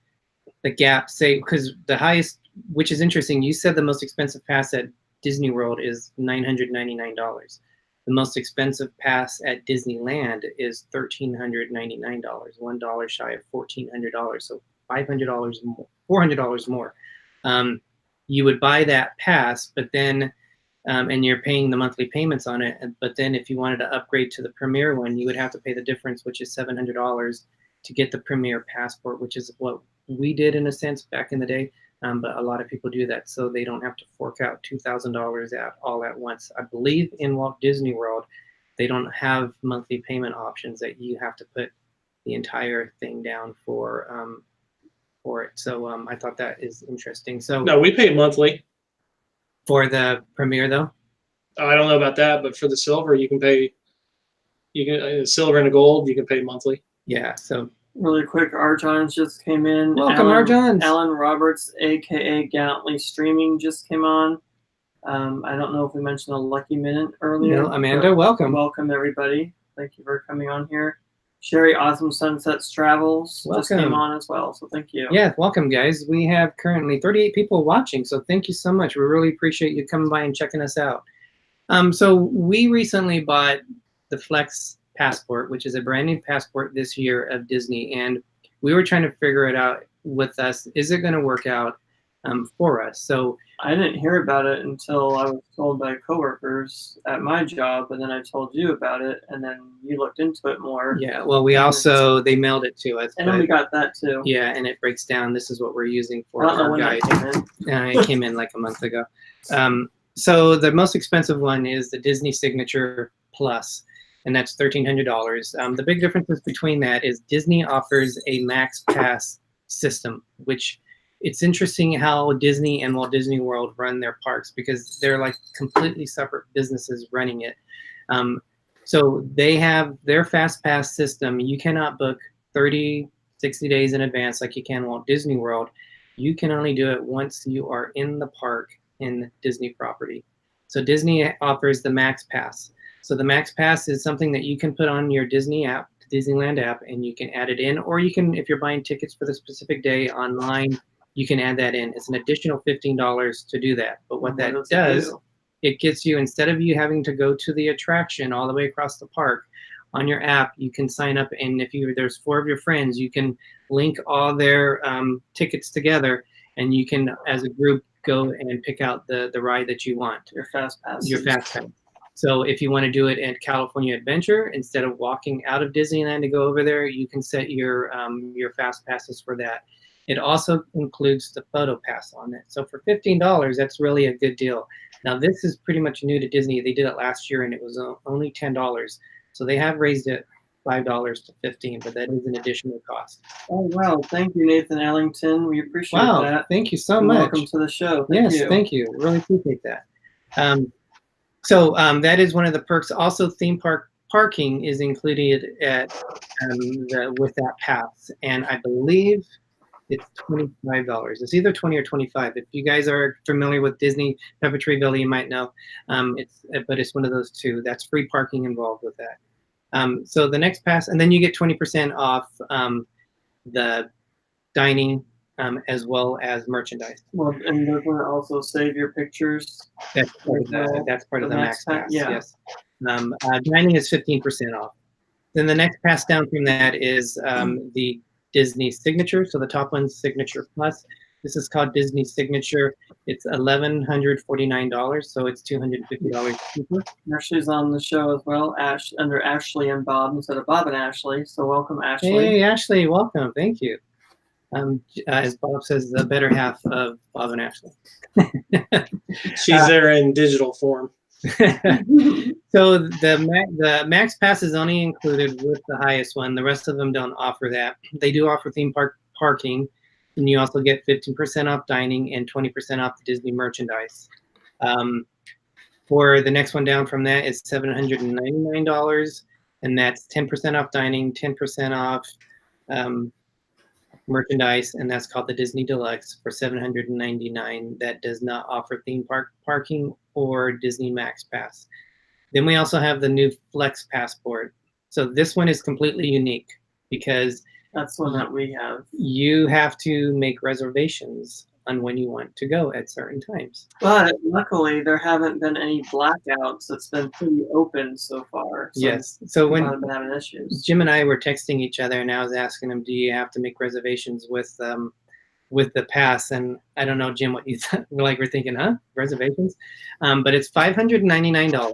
the gap, because the highest, which is interesting, you said the most expensive pass at Disney World is $999. The most expensive pass at Disneyland is $1,399, $1 shy of $1,400, so $500 more, $400 more. You would buy that pass, but then and you're paying the monthly payments on it. But then if you wanted to upgrade to the Premier one, you would have to pay the difference, which is $700 to get the Premier passport, which is what we did in a sense back in the day. But a lot of people do that so they don't have to fork out $2,000 all at once. I believe in Walt Disney World, they don't have monthly payment options that you have to put the entire thing down for it. So I thought that is interesting. So No, we pay monthly. For the Premier, though? I don't know about that, but for the silver, you can pay. Silver and a gold, you can pay monthly. Yeah. So really quick, Arjons just came in. Welcome, Arjons. Alan Roberts, aka Gallantly Streaming, just came on. I don't know if we mentioned a lucky minute earlier. No, Amanda, welcome. Welcome, everybody. Thank you for coming on here. Sherry, Awesome Sunsets Travels just came on as well, so thank you. Yeah, welcome, guys. We have currently 38 people watching, so thank you so much. We really appreciate you coming by and checking us out. So we recently bought the Flex Passport, which is a brand new passport this year of Disney, and we were trying to figure it out with us. Is it going to work out for us? So I didn't hear about it until I was told by coworkers at my job, and then I told you about it, and then you looked into it more. Yeah, well, they mailed it to us. And then we got that too. Yeah, and it breaks down. This is what we're using for our guide. It came in like a month ago. So the most expensive one is the Disney Signature Plus, and that's $1,300. The big differences between that is Disney offers a Max Pass system, which it's interesting how Disney and Walt Disney World run their parks because they're like completely separate businesses running it. So they have their Fast Pass system. You cannot book 30, 60 days in advance like you can Walt Disney World. You can only do it once you are in the park in Disney property. So Disney offers the Max Pass. So the Max Pass is something that you can put on your Disney app, Disneyland app, and you can add it in, or you can, if you're buying tickets for the specific day online, you can add that in. It's an additional $15 to do that. But what that does, it gets you, instead of you having to go to the attraction all the way across the park, on your app, you can sign up, and if there's 4 of your friends, you can link all their tickets together, and you can, as a group, go and pick out the ride that you want. Your Fast Pass. Your Fast Pass. So if you want to do it at California Adventure, instead of walking out of Disneyland to go over there, you can set your Fast Passes for that. It also includes the Photo Pass on it. So for $15, that's really a good deal. Now this is pretty much new to Disney. They did it last year and it was only $10. So they have raised it $5 to $15, but that is an additional cost. Oh, wow. Thank you, Nathan Allington. We appreciate that. Thank you so much. Welcome to the show. Thank you. Really appreciate that. So that is one of the perks. Also, theme park parking is included at with that pass, and I believe it's $25. It's either 20 or 25. If you guys are familiar with Disney Peppertreeville, you might know. But it's one of those two. That's free parking involved with that. So the next pass, and then you get 20% off the dining as well as merchandise. Well, and they're going to also save your pictures. That's part of the Max Pass. Yeah. Yes. Dining is 15% off. Then the next pass down from that is the Disney Signature. So the top one's Signature Plus. This is called Disney Signature. It's $1,149, so it's $250 cheaper. Ashley's on the show as well, under Ashley and Bob instead of Bob and Ashley. So welcome, Ashley. Hey, Ashley, welcome. Thank you. As Bob says, the better half of Bob and Ashley. She's there in digital form. So the Max Pass is only included with the highest one. The rest of them don't offer that. They do offer theme park parking, and you also get 15% off dining and 20% off the Disney merchandise. For the next one down from that is $799, and that's 10% off dining, 10% off merchandise, and that's called the Disney Deluxe for $799. That does not offer theme park parking or Disney Max Pass. Then we also have the new Flex Passport. So this one is completely unique because that's one that we have. You have to make reservations on when you want to go at certain times. But luckily, there haven't been any blackouts. It's been pretty open so far. So yes. So when haven't been having issues. Jim and I were texting each other, and I was asking him, "Do you have to make reservations with the pass?" And I don't know, Jim, what you thought. We're thinking, huh? Reservations? But it's $599.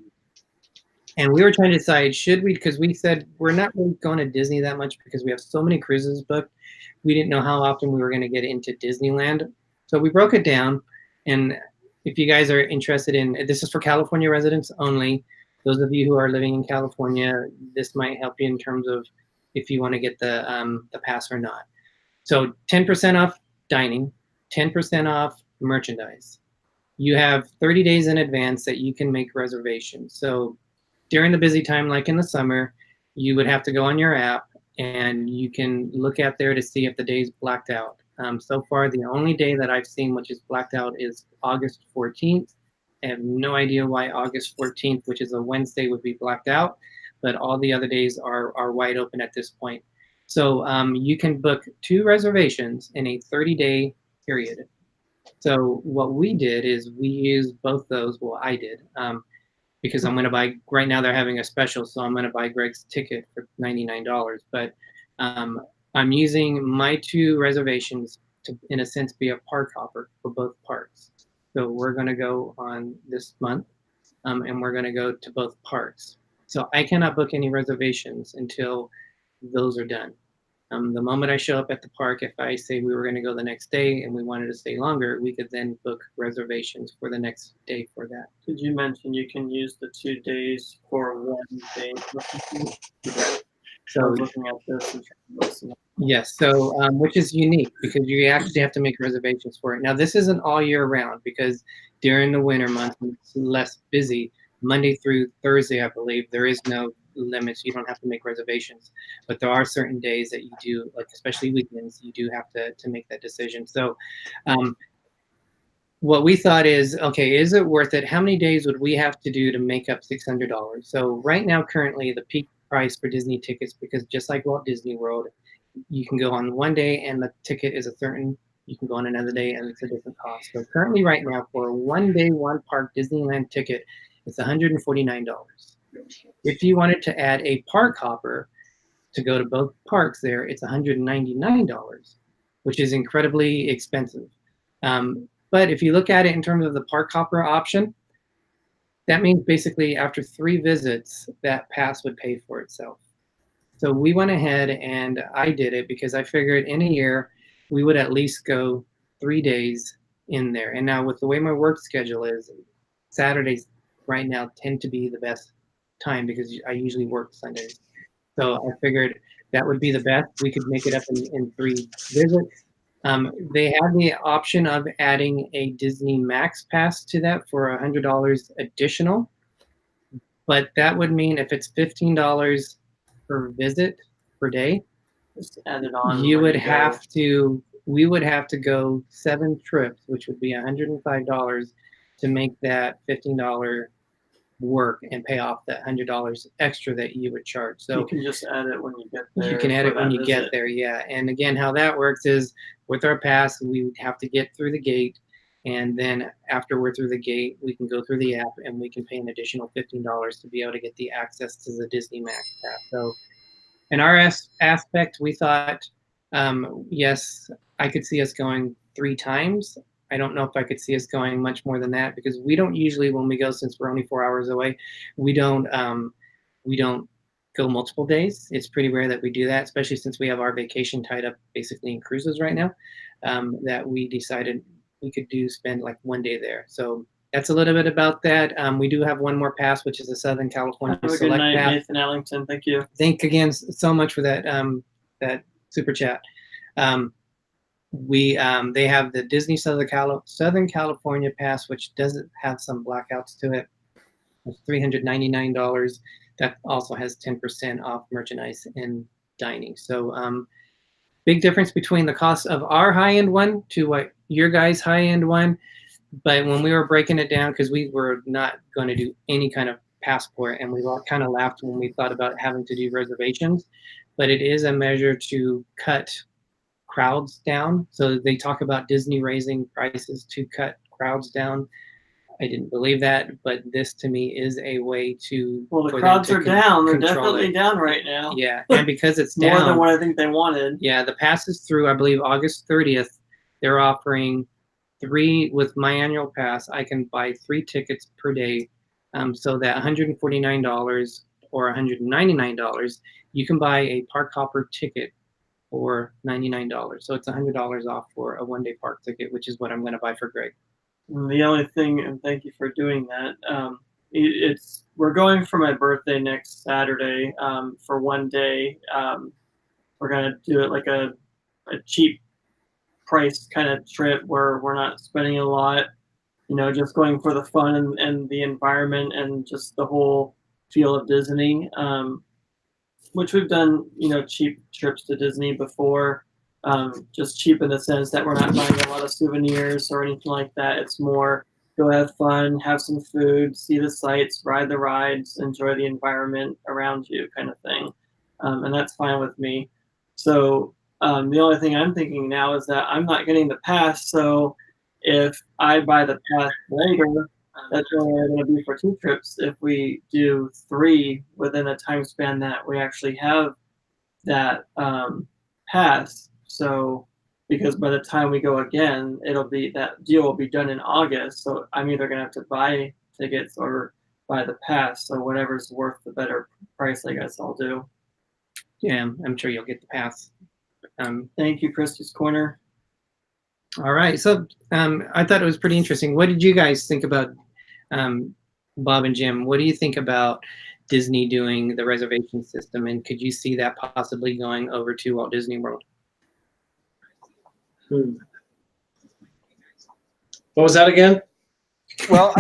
And we were trying to decide, should we, because we said we're not really going to Disney that much because we have so many cruises booked. We didn't know how often we were going to get into Disneyland. So we broke it down. And if you guys are interested in, this is for California residents only. Those of you who are living in California, this might help you in terms of if you want to get the pass or not. So 10% off dining, 10% off merchandise. You have 30 days in advance that you can make reservations. So during the busy time, like in the summer, you would have to go on your app and you can look at there to see if the day's blacked out. So far, the only day that I've seen which is blacked out is August 14th. I have no idea why August 14th, which is a Wednesday, would be blacked out, but all the other days are wide open at this point. So you can book 2 reservations in a 30-day period. So what we did is we used both those. Well, I did. Because I'm going to buy, right now they're having a special, so I'm going to buy Greg's ticket for $99. But I'm using my 2 reservations to, in a sense, be a park hopper for both parks. So we're going to go on this month, and we're going to go to both parks. So I cannot book any reservations until those are done. The moment I show up at the park, if I say we were going to go the next day and we wanted to stay longer, we could then book reservations for the next day for that. Did you mention you can use the 2 days for 1 day? So I was looking at this and trying to listen. Yes, so which is unique because you actually have to make reservations for it. Now, this isn't all year round because during the winter months, when it's less busy, Monday through Thursday, I believe, there is no limits. You don't have to make reservations, but there are certain days that you do, like especially weekends, you do have to make that decision. So what we thought is, okay, is it worth it? How many days would we have to do to make up $600? So right now, currently, the peak price for Disney tickets, because just like Walt Disney World, you can go on one day and the ticket is a certain, you can go on another day and it's a different cost. So currently right now for a 1 day, 1 park Disneyland ticket, it's $149. If you wanted to add a park hopper to go to both parks there, it's $199, which is incredibly expensive. But if you look at it in terms of the park hopper option, that means basically after 3 visits, that pass would pay for itself. So we went ahead and I did it because I figured in a year, we would at least go 3 days in there. And now with the way my work schedule is, Saturdays right now tend to be the best time because I usually work Sundays. So I figured that would be the best. We could make it up in 3 visits. They have the option of adding a Disney Max Pass to that for $100 additional. But that would mean if it's $15 per visit per day, just add it on. You would have to, we would have to go 7 trips, which would be $105 to make that $15 work and pay off that $100 extra that you would charge. So you can just add it when you get there. You can add it when you get there, yeah. And again, how that works is with our pass, we would have to get through the gate. And then after we're through the gate, we can go through the app and we can pay an additional $15 to be able to get the access to the Disney Max Pass. So in our aspect, we thought, yes, I could see us going 3 times. I don't know if I could see us going much more than that, because we don't usually, when we go, since we're only 4 hours away, we don't go multiple days. It's pretty rare that we do that, especially since we have our vacation tied up basically in cruises right now, that we decided we could spend like 1 day there. So that's a little bit about that. We do have one more pass, which is the Southern California Have a good Select night, Pass. Nathan Ellington. Thank you. Thank again so much for that that super chat. They have the Disney Southern California Pass, which doesn't have some blackouts to it. It's $399. That also has 10% off merchandise and dining. So big difference between the cost of our high-end one to what your guys' high-end one. But when we were breaking it down, because we were not going to do any kind of passport, and we all kind of laughed when we thought about having to do reservations, but it is a measure to cut crowds down. So they talk about Disney raising prices to cut crowds down. I didn't believe that, but this to me is a way to. Well, the crowds are down. They're definitely down right now. Yeah, and because it's down more than what I think they wanted. Yeah, the pass is through, I believe, August 30th. They're offering 3 with my annual pass. I can buy 3 tickets per day, so that $149 or $199, you can buy a park hopper ticket for $99. So it's $100 off for a 1-day park ticket, which is what I'm going to buy for Greg. The only thing, and thank you for doing that. We're going for my birthday next Saturday for 1 day. We're gonna do it like a cheap price kind of trip where we're not spending a lot, just going for the fun and the environment and just the whole feel of Disney, which we've done, cheap trips to Disney before, just cheap in the sense that we're not buying a lot of souvenirs or anything like that. It's more go have fun, have some food, see the sights, ride the rides, enjoy the environment around you kind of thing. And that's fine with me. So the only thing I'm thinking now is that I'm not getting the pass. So if I buy the pass later, that's only going to be for 2 trips. If we do 3 within a time span that we actually have that pass, so because by the time we go again, that deal will be done in August. So I'm either going to have to buy tickets or buy the pass. So whatever's worth the better price, I guess I'll do. Yeah, I'm sure you'll get the pass. Thank you, Christy's Corner. All right, so I thought it was pretty interesting. What did you guys think about, Bob and Jim? What do you think about Disney doing the reservation system, and could you see that possibly going over to Walt Disney World? What was that again? Well,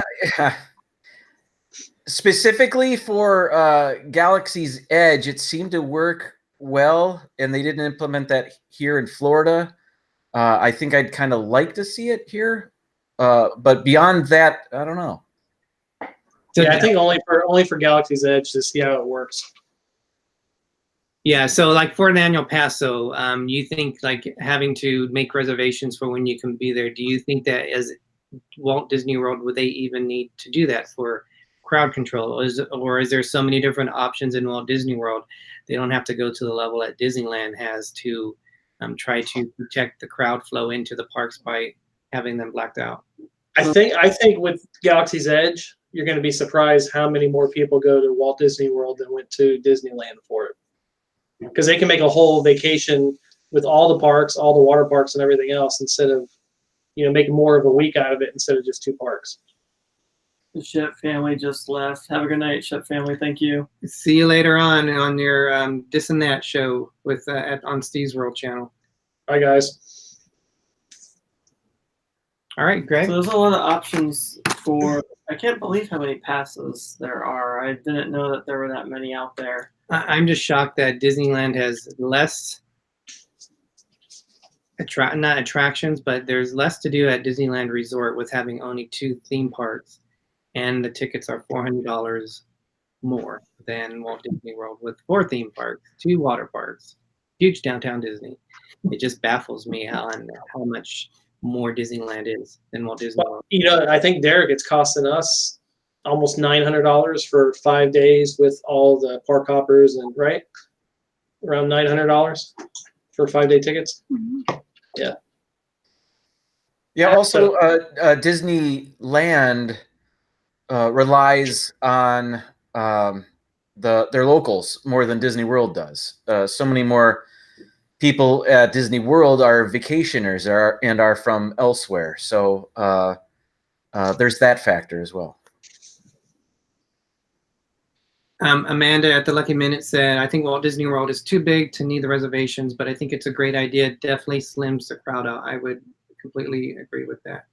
specifically for Galaxy's Edge, it seemed to work well, and they didn't implement that here in Florida. I think I'd kind of like to see it here, but beyond that, I don't know. So yeah, I think only for Galaxy's Edge to see how it works. Yeah, so like for an annual pass, so you think like having to make reservations for when you can be there, do you think that as Walt Disney World, would they even need to do that for crowd control? Or is there so many different options in Walt Disney World, they don't have to go to the level that Disneyland has to try to protect the crowd flow into the parks by having them blacked out? I think with Galaxy's Edge, you're going to be surprised how many more people go to Walt Disney World than went to Disneyland for it. Because they can make a whole vacation with all the parks, all the water parks and everything else, instead of, making more of a week out of it instead of just 2 parks. The Ship family just left. Have a good night, Ship family. Thank you. See you later on your This and That show with on Steve's World channel. Bye, guys. All right, Greg. So there's a lot of options for. I can't believe how many passes there are. I didn't know that there were that many out there. I'm just shocked that Disneyland has less not attractions, but there's less to do at Disneyland Resort with having only 2 theme parks, and the tickets are $400 more than Walt Disney World with 4 theme parks, 2 water parks, huge downtown Disney. It just baffles me how much more Disneyland is than Walt Disney But, World. you know, I think Derick, it's costing us almost $900 for 5 days with all the park hoppers and right around $900 for 5-day tickets. Yeah. Yeah. Also, Disneyland relies on their locals more than Disney World does. So many more people at Disney World are vacationers and are from elsewhere. So there's that factor as well. Amanda at the Lucky Minute said, I think Walt Disney World is too big to need the reservations, but I think it's a great idea. Definitely slims the crowd out. I would completely agree with that.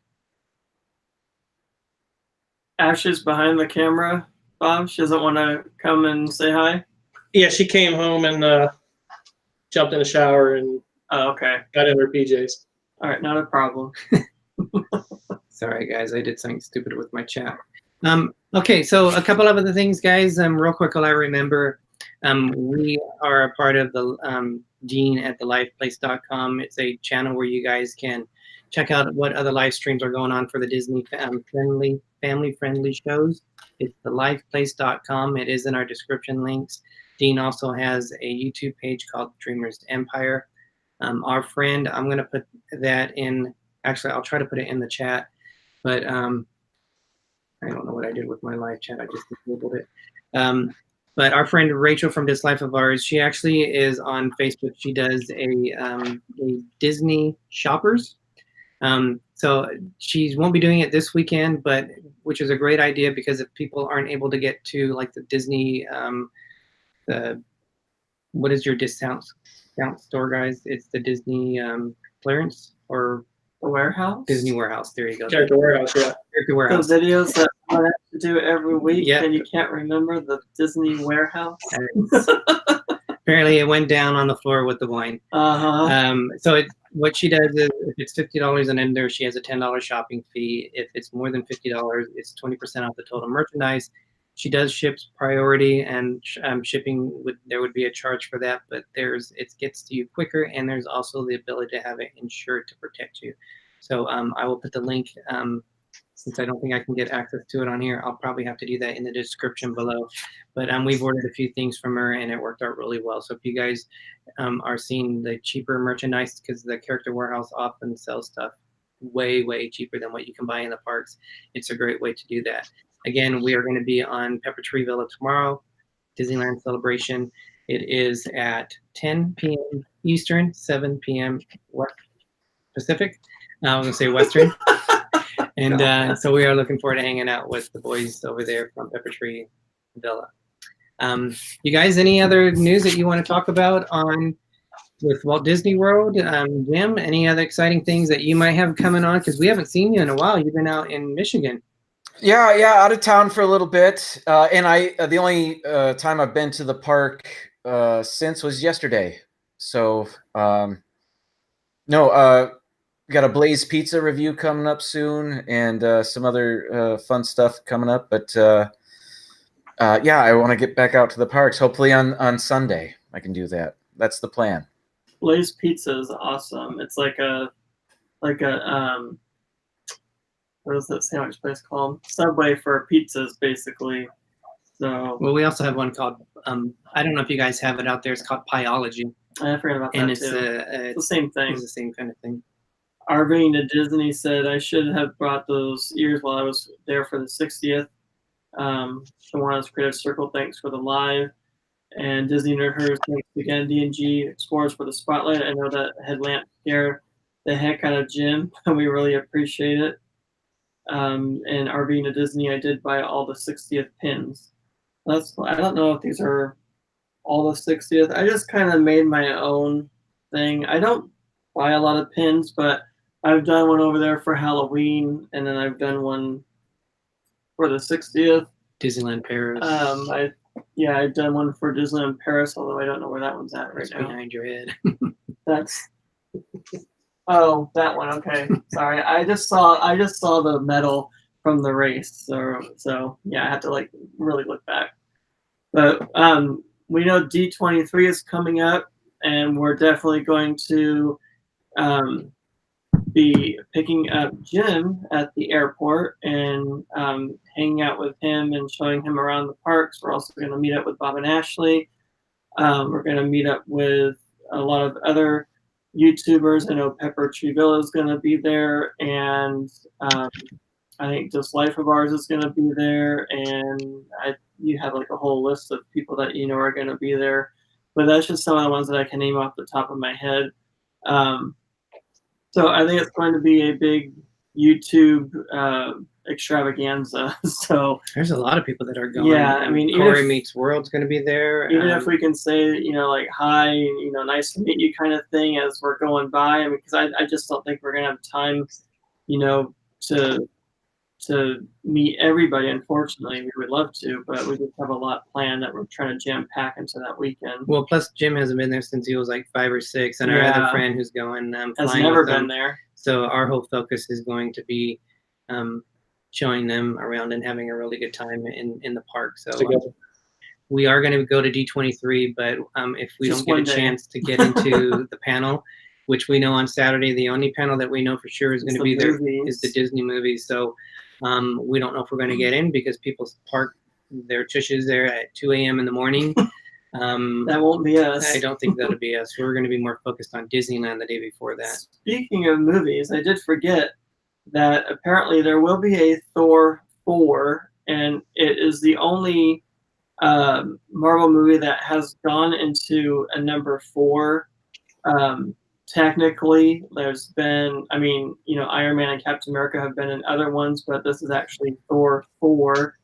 Ash is behind the camera, Bob. She doesn't want to come and say hi. Yeah, she came home and jumped in the shower and Oh, okay. got in her PJs. All right, not a problem. Sorry, guys, I did something stupid with my chat. Okay, so a couple of other things, guys. Real quick, while I remember, we are a part of the Dean at DisLyfeOfOurs. It's a channel where you guys can check out what other live streams are going on for the Disney family-friendly shows. It's DisLyfeOfOurs. It is in our description links. Dean also has a YouTube page called Dreamers Empire. Our friend, I'm going to put that in. Actually, I'll try to put it in the chat, but I don't know what I did with my live chat. I just disabled it. But our friend Rachel from DisLyfeOfOurs, she actually is on Facebook. She does a Disney shoppers. So she won't be doing it this weekend, but which is a great idea because if people aren't able to get to like the Disney, what is your discount store, guys? It's the Disney clearance or The warehouse? Disney Warehouse. There you go. Character Warehouse, yeah. Character Warehouse. The videos that I have to do every week, Yeah. and you can't remember the Disney warehouse. Apparently, it went down on the floor with the wine. So what she does is, if it's $50 and under, she has a $10 shopping fee. If it's more than $50, it's 20% off the total merchandise. She does ships priority, and shipping there would be a charge for that, but it gets to you quicker, and there's also the ability to have it insured to protect you. So I will put the link. Since I don't think I can get access to it on here, I'll probably have to do that in the description below. But we've ordered a few things from her, and it worked out really well. So if you guys are seeing the cheaper merchandise, because the Character Warehouse often sells stuff way, way cheaper than what you can buy in the parks, it's a great way to do that. Again, we are going to be on Pepper Tree Villa tomorrow, Disneyland Celebration. It is at 10 p.m. Eastern, 7 p.m. Pacific. I was going to say Western. And so we are looking forward to hanging out with the boys over there from Pepper Tree Villa. You guys, any other news that you want to talk about with Walt Disney World? Jim, any other exciting things that you might have coming on? Because we haven't seen you in a while. You've been out in Michigan. Yeah, out of town for a little bit. And the only time I've been to the park since was yesterday. So, got a Blaze Pizza review coming up soon, and some other fun stuff coming up. But I want to get back out to the parks. Hopefully on Sunday I can do that. That's the plan. Blaze Pizza is awesome. It's like a what is that sandwich place called? Subway for pizzas, basically. So well, we also have one called I don't know if you guys have it out there. It's called Pieology. I forgot about and that too. It's the same thing. It's the same kind of thing. Arving to Disney said I should have brought those ears while I was there for the 60th. Shawana's Creative Circle, thanks for the live. And Disney Nerd Hers, thanks again. D&G Explorers for the spotlight. I know that headlamp scared the heck out of Jim. We really appreciate it. And RVing to Disney, I did buy all the 60th pins. I don't know if these are all the 60th. I just kind of made my own thing. I don't buy a lot of pins, but I've done one over there for Halloween, and then I've done one for the 60th. Disneyland Paris. I've done one for Disneyland Paris, although I don't know where that one's at right now. Behind your head. That's oh, that one. Okay, sorry. I just saw the medal from the race, so yeah, I have to really look back. But we know D23 is coming up, and we're definitely going to be picking up Jim at the airport and hanging out with him and showing him around the parks. We're also going to meet up with Bob and Ashley. We're going to meet up with a lot of other YouTubers. I know Pepper Trevilla is going to be there, and I think DisLyfeOfOurs is going to be there, and you have like a whole list of people that you know are going to be there. But that's just some of the ones that I can name off the top of my head. So I think it's going to be a big YouTube extravaganza. So there's a lot of people that are going. Yeah, I mean, Corey Meets World's going to be there. Even if we can say, like, hi, nice to meet you kind of thing as we're going by. I mean, because I just don't think we're going to have time, to meet everybody. Unfortunately, we would love to, but we just have a lot planned that we're trying to jam pack into that weekend. Well, plus Jim hasn't been there since he was like 5 or 6, and our other friend who's going has never been there. So our whole focus is going to be showing them around and having a really good time in the park. So we are going to go to D23, but if we don't get a chance to get into the panel, which we know on Saturday, the only panel that we know for sure is going to be there is the Disney movies. So we don't know if we're going to get in because people park their tushes there at 2 a.m. in the morning. That won't be us. I don't think that'll be us. We're going to be more focused on Disneyland the day before that. Speaking of movies, I did forget that apparently there will be a Thor 4, and it is the only Marvel movie that has gone into a number 4. Technically, there's been, Iron Man and Captain America have been in other ones, but this is actually Thor 4.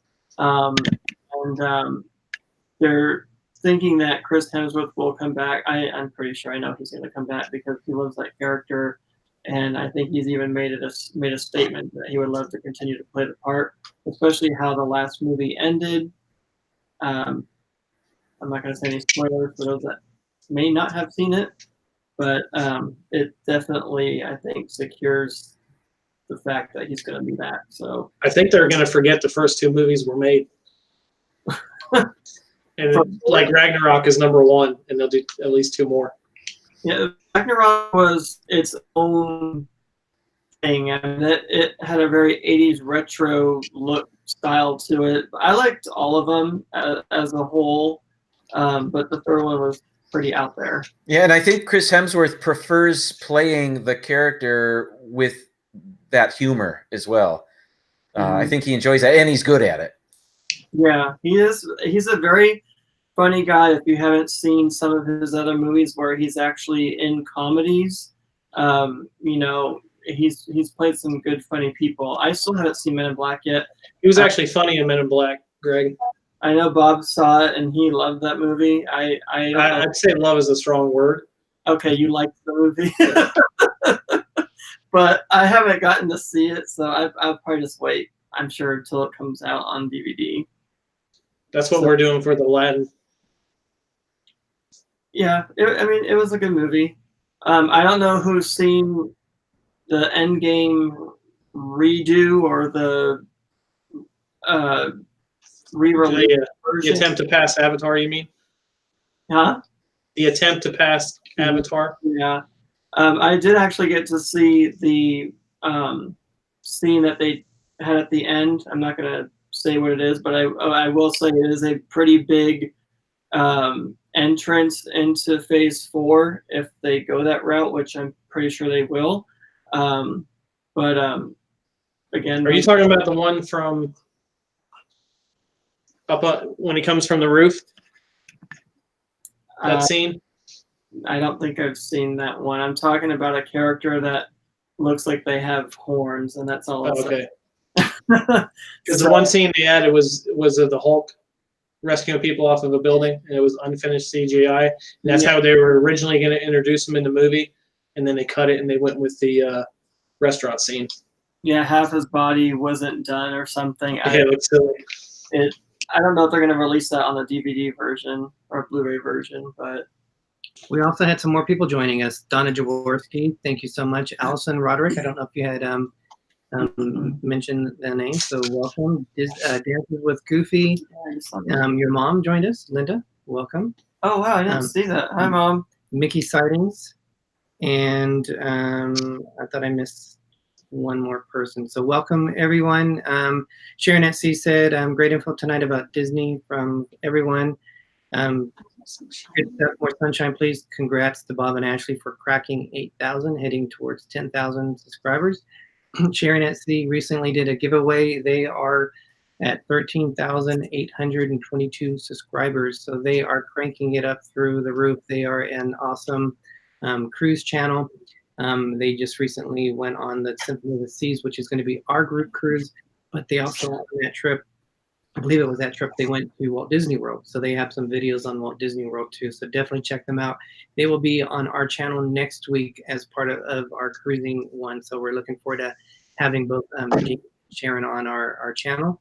They're thinking that Chris Hemsworth will come back. I'm pretty sure I know he's going to come back because he loves that character, and I think he's even made a statement that he would love to continue to play the part, especially how the last movie ended. I'm not going to say any spoilers for those that may not have seen it, but it definitely, I think, secures the fact that he's going to be back. So I think they're going to forget the first 2 movies were made. And like Ragnarok is number 1, and they'll do at least 2 more. Yeah, Ragnarok was its own thing, and it had a very 80s retro look style to it. I liked all of them as a whole, but the third one was pretty out there. Yeah, and I think Chris Hemsworth prefers playing the character with that humor as well. I think he enjoys that, and he's good at it. Yeah, he is. He's a very funny guy. If you haven't seen some of his other movies where he's actually in comedies, he's played some good funny people. I still haven't seen Men in Black yet. He was actually funny in Men in Black, Greg. I know Bob saw it and he loved that movie. I'd say love is a strong word. Okay, you liked the movie. But I haven't gotten to see it, so I'll probably just wait, I'm sure, until it comes out on DVD. That's what we're doing for the Latin. Yeah, it was a good movie. I don't know who's seen the Endgame redo or the re-release the attempt to pass Avatar, you mean? Huh? The attempt to pass Avatar? Yeah. I did actually get to see the scene that they had at the end. I'm not going to say what it is, but I will say it is a pretty big entrance into Phase 4 if they go that route, which I'm pretty sure they will. Again, are you talking about the one from when he comes from the roof? That scene? I don't think I've seen that one. I'm talking about a character that looks like they have horns, and that's all. Okay. Because the one scene they had, it was of the Hulk rescuing people off of a building, and it was unfinished CGI. And that's how they were originally going to introduce him in the movie, and then they cut it and they went with the restaurant scene. Yeah, half his body wasn't done or something. Yeah, it looks silly. I don't know if they're going to release that on the DVD version or Blu-ray version, but we also had some more people joining us. Donna Jaworski, thank you so much. Allison Roderick, I don't know if you had mentioned the name, so welcome. Dances with Goofy. Your mom joined us, Linda. Welcome. Oh wow, I didn't see that. Hi, Mom. Mickey Sightings, And I thought I missed one more person. So welcome everyone. Sharon at C said, great info tonight about Disney from everyone. Good stuff, more sunshine, please. Congrats to Bob and Ashley for cracking 8,000, heading towards 10,000 subscribers. Sharon at C recently did a giveaway. They are at 13,822 subscribers. So they are cranking it up through the roof. They are an awesome cruise channel. They just recently went on the Symphony of the Seas, which is going to be our group cruise, but they also on that trip, I believe it was that trip, they went to Walt Disney World. So they have some videos on Walt Disney World too. So definitely check them out. They will be on our channel next week as part of our cruising one. So we're looking forward to having both Jane and Sharon on our channel.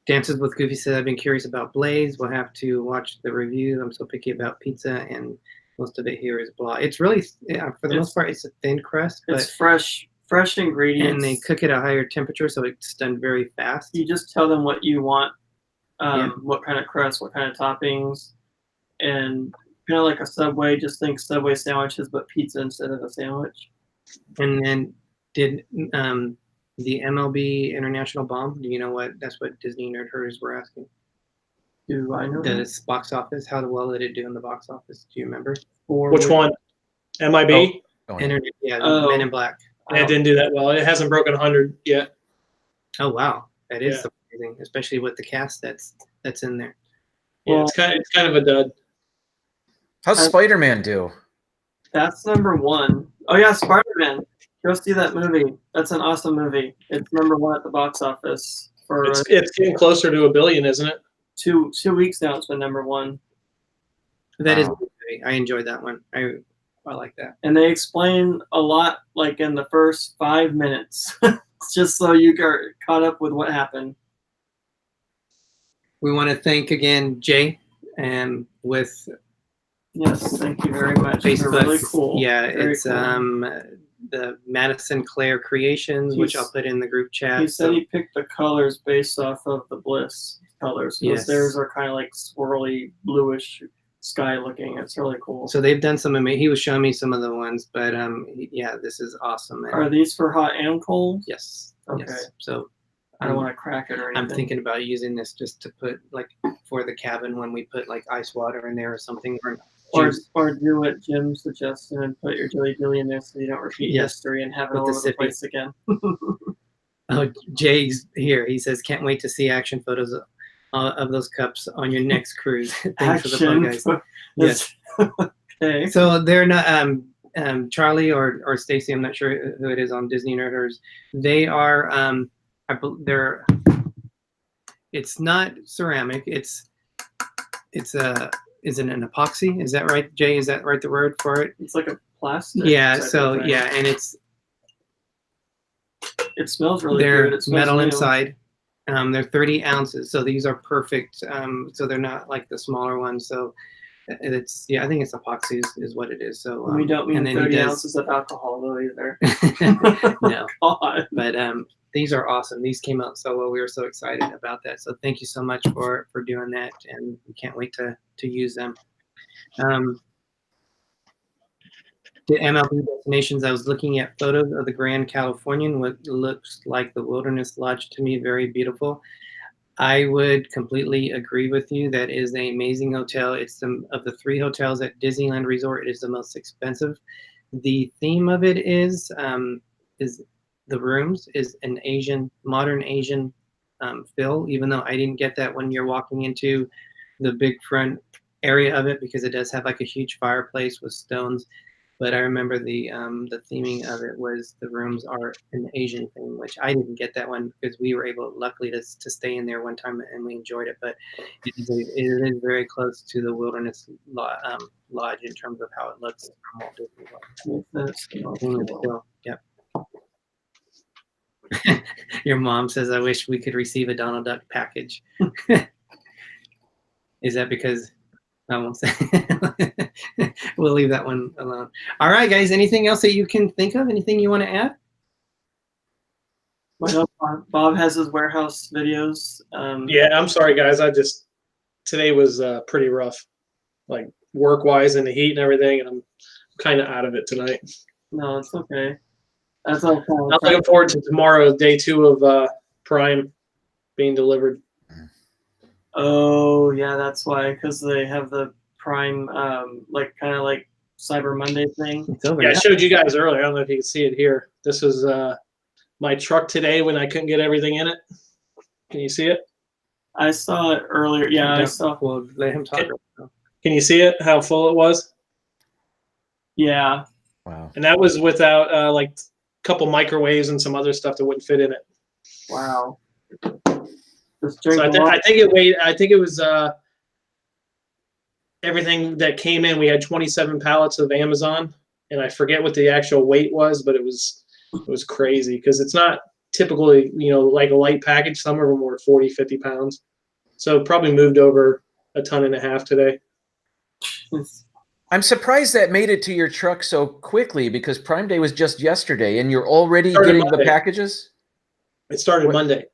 Dances with Goofy said, I've been curious about Blaze. We'll have to watch the review. I'm so picky about pizza, and most of it here is blah. It's really, for the most part, it's a thin crust. But it's fresh ingredients. And they cook at a higher temperature, so it's done very fast. You just tell them what you want, what kind of crust, what kind of toppings, and kind of like a Subway, just think Subway sandwiches, but pizza instead of a sandwich. And then did the MLB International bomb? Do you know what? That's what Disney Nerd Herders were asking. Do I know the box office? How well did it do in the box office? Do you remember? Which one? MIB? Oh, Yeah, Oh. Men in Black. It didn't do that well. It hasn't broken 100 yet. Oh wow, that is Yeah. amazing, especially with the cast that's in there. Yeah, Well, it's kind of a dud. how's Spider-Man do? That's #1. Oh yeah, Spider-Man. Go see that movie. That's an awesome movie. It's #1 at the box office for It's getting closer to $1 billion, isn't it? 2 weeks now. It's been #1. That is a Wow. good movie. I enjoyed that one. I like that. And they explain a lot, like in the first 5 minutes, just so you get caught up with what happened. We want to thank again Jay, and with Yes, thank you very much. They're Facebook. really cool. Yeah, Very it's cool. the Madison Claire Creations, which I'll put in the group chat. He said he picked the colors based off of the Bliss colors. Because Yes. theirs are kind of like swirly, bluish sky looking. It's really cool. So they've done some amazing. He was showing me some of the ones, but yeah, this is awesome. And Are these for hot and cold? yes. Okay. Yes. So I don't want to crack it or anything. I'm thinking about using this just to put like for the cabin when we put like ice water in there or something. Or juice. do what Jim suggested and put your Dilly Dilly in there so you don't repeat Yes. history and have it With all the over the sippy. place again. Oh, Jay's here. He says, can't wait to see action photos of those cups on your next cruise. Thanks for the plug, guys. Yes. Okay. So they're not Charlie or Stacy. I'm not sure who it is on Disney Nerders. They are they're. It's not ceramic. It's is it an epoxy? Is that right, Jay? Is that right? The word for it? It's like a plastic. Yeah. type So of thing. yeah, and It smells really they're good. It smells metal new. inside. They're 30 ounces, so these are perfect. So they're not like the smaller ones. So it's I think it's epoxy is what it is. So We don't mean and then he 30 does- ounces of alcohol though either. No, God. but these are awesome. These came out so well. We were so excited about that. So thank you so much for doing that, and we can't wait to use them. The MLB destinations, I was looking at photos of the Grand Californian, what looks like the Wilderness Lodge to me, very beautiful. I would completely agree with you. That is an amazing hotel. It's of the 3 hotels at Disneyland Resort, it is the most expensive. The theme of it is the rooms is an modern Asian feel, even though I didn't get that when you're walking into the big front area of it, because it does have like a huge fireplace with stones. But I remember the theming of it was the rooms are an Asian theme, which I didn't get that one because we were able, luckily, to stay in there one time and we enjoyed it. But it is very close to the Wilderness Lodge in terms of how it looks from Walt Disney World. Yep. Your mom says, "I wish we could receive a Donald Duck package." Is that because? I won't say. We'll leave that one alone. All right, guys. Anything else that you can think of? Anything you want to add? Well, Bob has his warehouse videos. Yeah, I'm sorry, guys. Today was pretty rough. Like work-wise and the heat and everything, and I'm kind of out of it tonight. No, it's okay. That's okay. I'm looking forward to tomorrow, day 2 of Prime being delivered. Oh yeah, that's why, because they have the Prime, like kind of like Cyber Monday thing. It's over Yeah, I now. showed you guys earlier. I don't know if you can see it here. This is my truck today when I couldn't get everything in it. Can you see it? I saw it earlier. Yeah, I saw. We'll let him talk. Can you see it? How full it was? Yeah. Wow. And that was without like a couple microwaves and some other stuff that wouldn't fit in it. Wow. Just drink So I think it weighed. I think it was everything that came in. We had 27 pallets of Amazon, and I forget what the actual weight was, but it was crazy because it's not typically, like a light package. Some of them were 40, 50 pounds. So it probably moved over 1.5 tons today. I'm surprised that made it to your truck so quickly because Prime Day was just yesterday, and you're already Started getting the Monday. packages. It started What? Monday.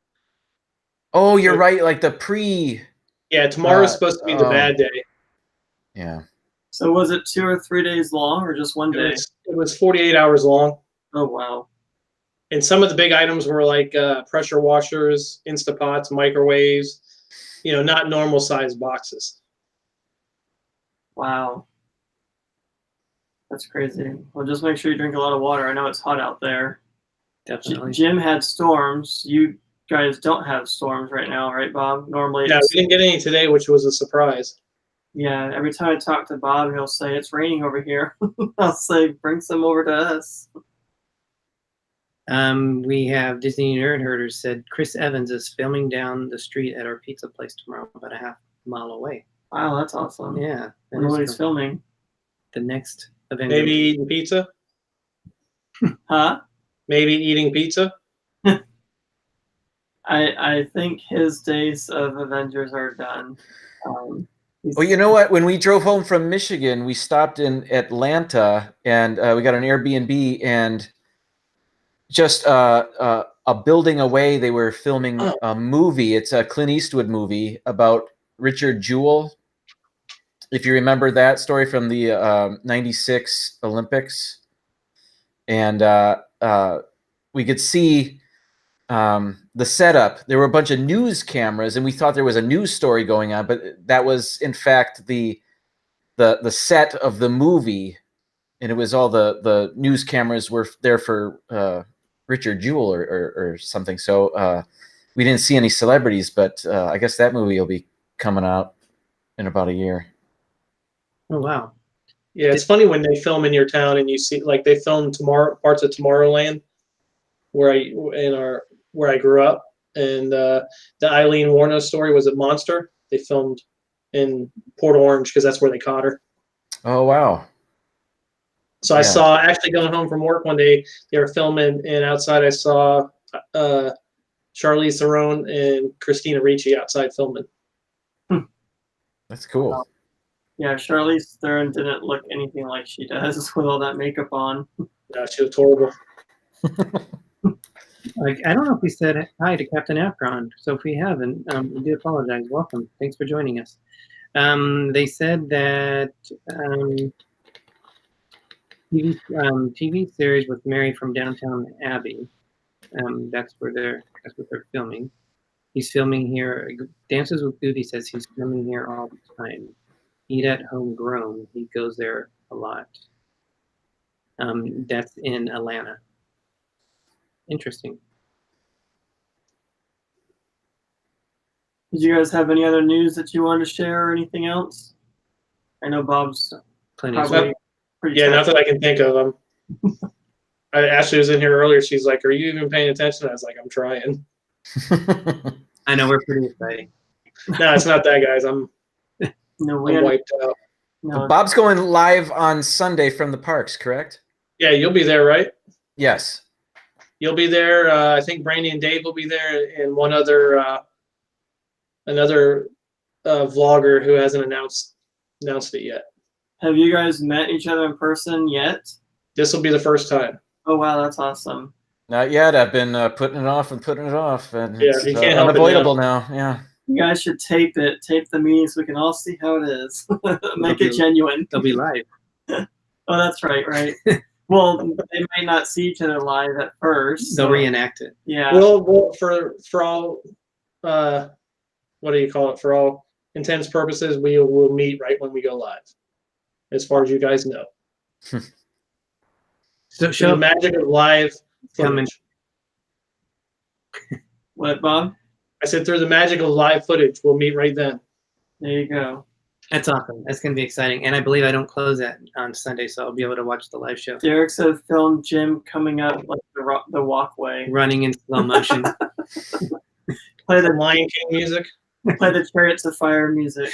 Oh, you're right. Like the pre. Yeah, tomorrow's supposed to be the bad day. Yeah. So was it 2 or 3 days long, or just one day? It was 48 hours long. Oh wow. And some of the big items were like pressure washers, Instapots, microwaves, not normal size boxes. Wow. That's crazy. Well, just make sure you drink a lot of water. I know it's hot out there. Definitely. Jim had storms. You guys don't have storms right now, right, Bob? Normally, Yeah, we didn't get any today, which was a surprise. yeah. Every time I talk to Bob, he'll say it's raining over here. I'll say bring some over to us. We have Disney Nerd Herders said Chris Evans is filming down the street at our pizza place tomorrow, about a half mile away. Wow, that's awesome. Yeah, I wonder what he's filming. the next event. Maybe eating pizza. Huh? Maybe eating pizza. I think his days of Avengers are done. Well, you know what? When we drove home from Michigan, we stopped in Atlanta, and we got an Airbnb, and just a building away, they were filming a movie. It's a Clint Eastwood movie about Richard Jewell. If you remember that story from the '96 Olympics, and we could see the setup. There were a bunch of news cameras, and we thought there was a news story going on, but that was in fact the set of the movie, and it was all the news cameras were there for Richard Jewell or something. So we didn't see any celebrities, but I guess that movie will be coming out in about a year. Oh wow. Yeah, it's funny when they film in your town and you see, like, they filmed parts of Tomorrowland where I grew up, and the Eileen Wuornos story was a Monster. They filmed in Port Orange because that's where they caught her. Oh wow. So I saw, actually going home from work one day, they were filming, and outside I saw Charlize Theron and Christina Ricci outside filming. That's cool. Yeah, Charlize Theron didn't look anything like she does with all that makeup on. Yeah, she was horrible. Like, I don't know if we said hi to Captain Afron, so if we haven't, we do apologize. Welcome. Thanks for joining us. They said that TV series with Mary from Downtown Abbey. That's what they're filming. He's filming here. Dances with Goody says he's filming here all the time. Eat at Home Grown. He goes there a lot. That's in Atlanta. Interesting. Did you guys have any other news that you wanted to share or anything else? I know Bob's Plenty of probably pretty Yeah, tired. not that I can think of. Ashley was in here earlier. She's like, "Are you even paying attention?" I was like, "I'm trying." I know, we're pretty exciting. No, it's not that, guys. I'm No, wiped out. no. Bob's going live on Sunday from the parks, correct? Yeah, you'll be there, right? Yes. You'll be there. I think Brandy and Dave will be there, and one other, another vlogger who hasn't announced it yet. Have you guys met each other in person yet? This will be the first time. Oh wow, that's awesome. Not yet. I've been putting it off, and Yeah, it's you can't help it unavoidable now. Yeah. You guys should tape it. Tape the meeting so we can all see how it is. Make it genuine. They'll be live. Oh, that's right. Well, they might not see each other live at first. They'll reenact it. Yeah. Well, for all, what do you call it? For all intents purposes, we will meet right when we go live, as far as you guys know. So The magic of live Coming. footage. What, Bob? I said through the magic of live footage, we'll meet right then. There you go. That's awesome. That's going to be exciting. And I believe I don't close that on Sunday, so I'll be able to watch the live show. Derek said film Jim coming up like the walkway. Running in slow motion. Play the Lion King music. play the Chariots of Fire music.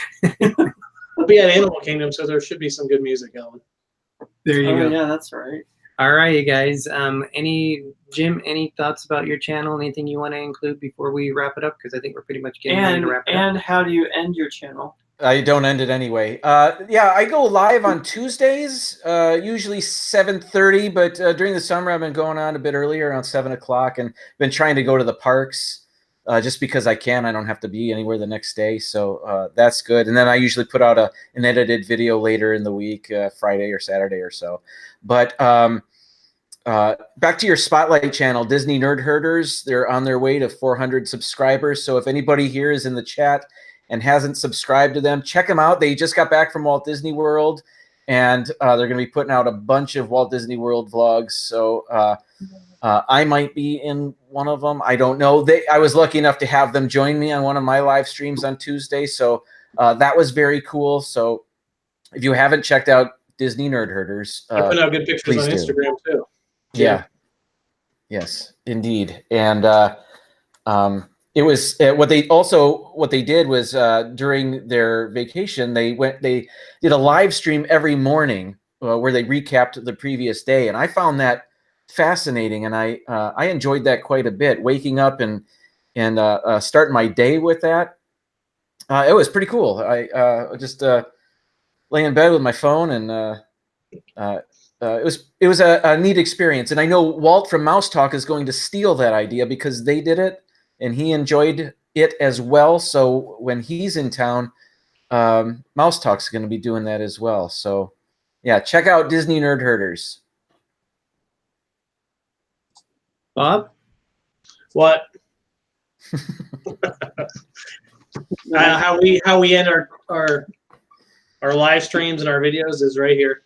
We'll be at Animal Kingdom, so there should be some good music going. There you Oh go. yeah, that's right. All right, you guys. Jim, any thoughts about your channel? Anything you want to include before we wrap it up? Because I think we're pretty much getting ready to wrap it up. And how do you end your channel? I don't end it anyway. Yeah, I go live on Tuesdays, usually 7:30, but during the summer I've been going on a bit earlier, around 7 o'clock, and been trying to go to the parks just because I can. I don't have to be anywhere the next day, so that's good. And then I usually put out an edited video later in the week, Friday or Saturday or so. But back to your Spotlight channel, Disney Nerd Herders, they're on their way to 400 subscribers. So if anybody here is in the chat and hasn't subscribed to them, check them out. They just got back from Walt Disney World, and they're going to be putting out a bunch of Walt Disney World vlogs. So I might be in one of them. I don't know. I was lucky enough to have them join me on one of my live streams on Tuesday. So that was very cool. So if you haven't checked out Disney Nerd Herders, I put out good pictures on please do. Instagram too. Yeah. Yes, indeed. And it was what they did was during their vacation, they did a live stream every morning where they recapped the previous day, and I found that fascinating, and I enjoyed that quite a bit. Waking up and starting my day with that, it was pretty cool. I just lay in bed with my phone, and it was a neat experience. And I know Walt from Mouse Talk is going to steal that idea because they did it and he enjoyed it as well. So when he's in town, Mouse Talk's going to be doing that as well. So yeah, check out Disney Nerd Herders. Bob? What? How we end our live streams and our videos is right here.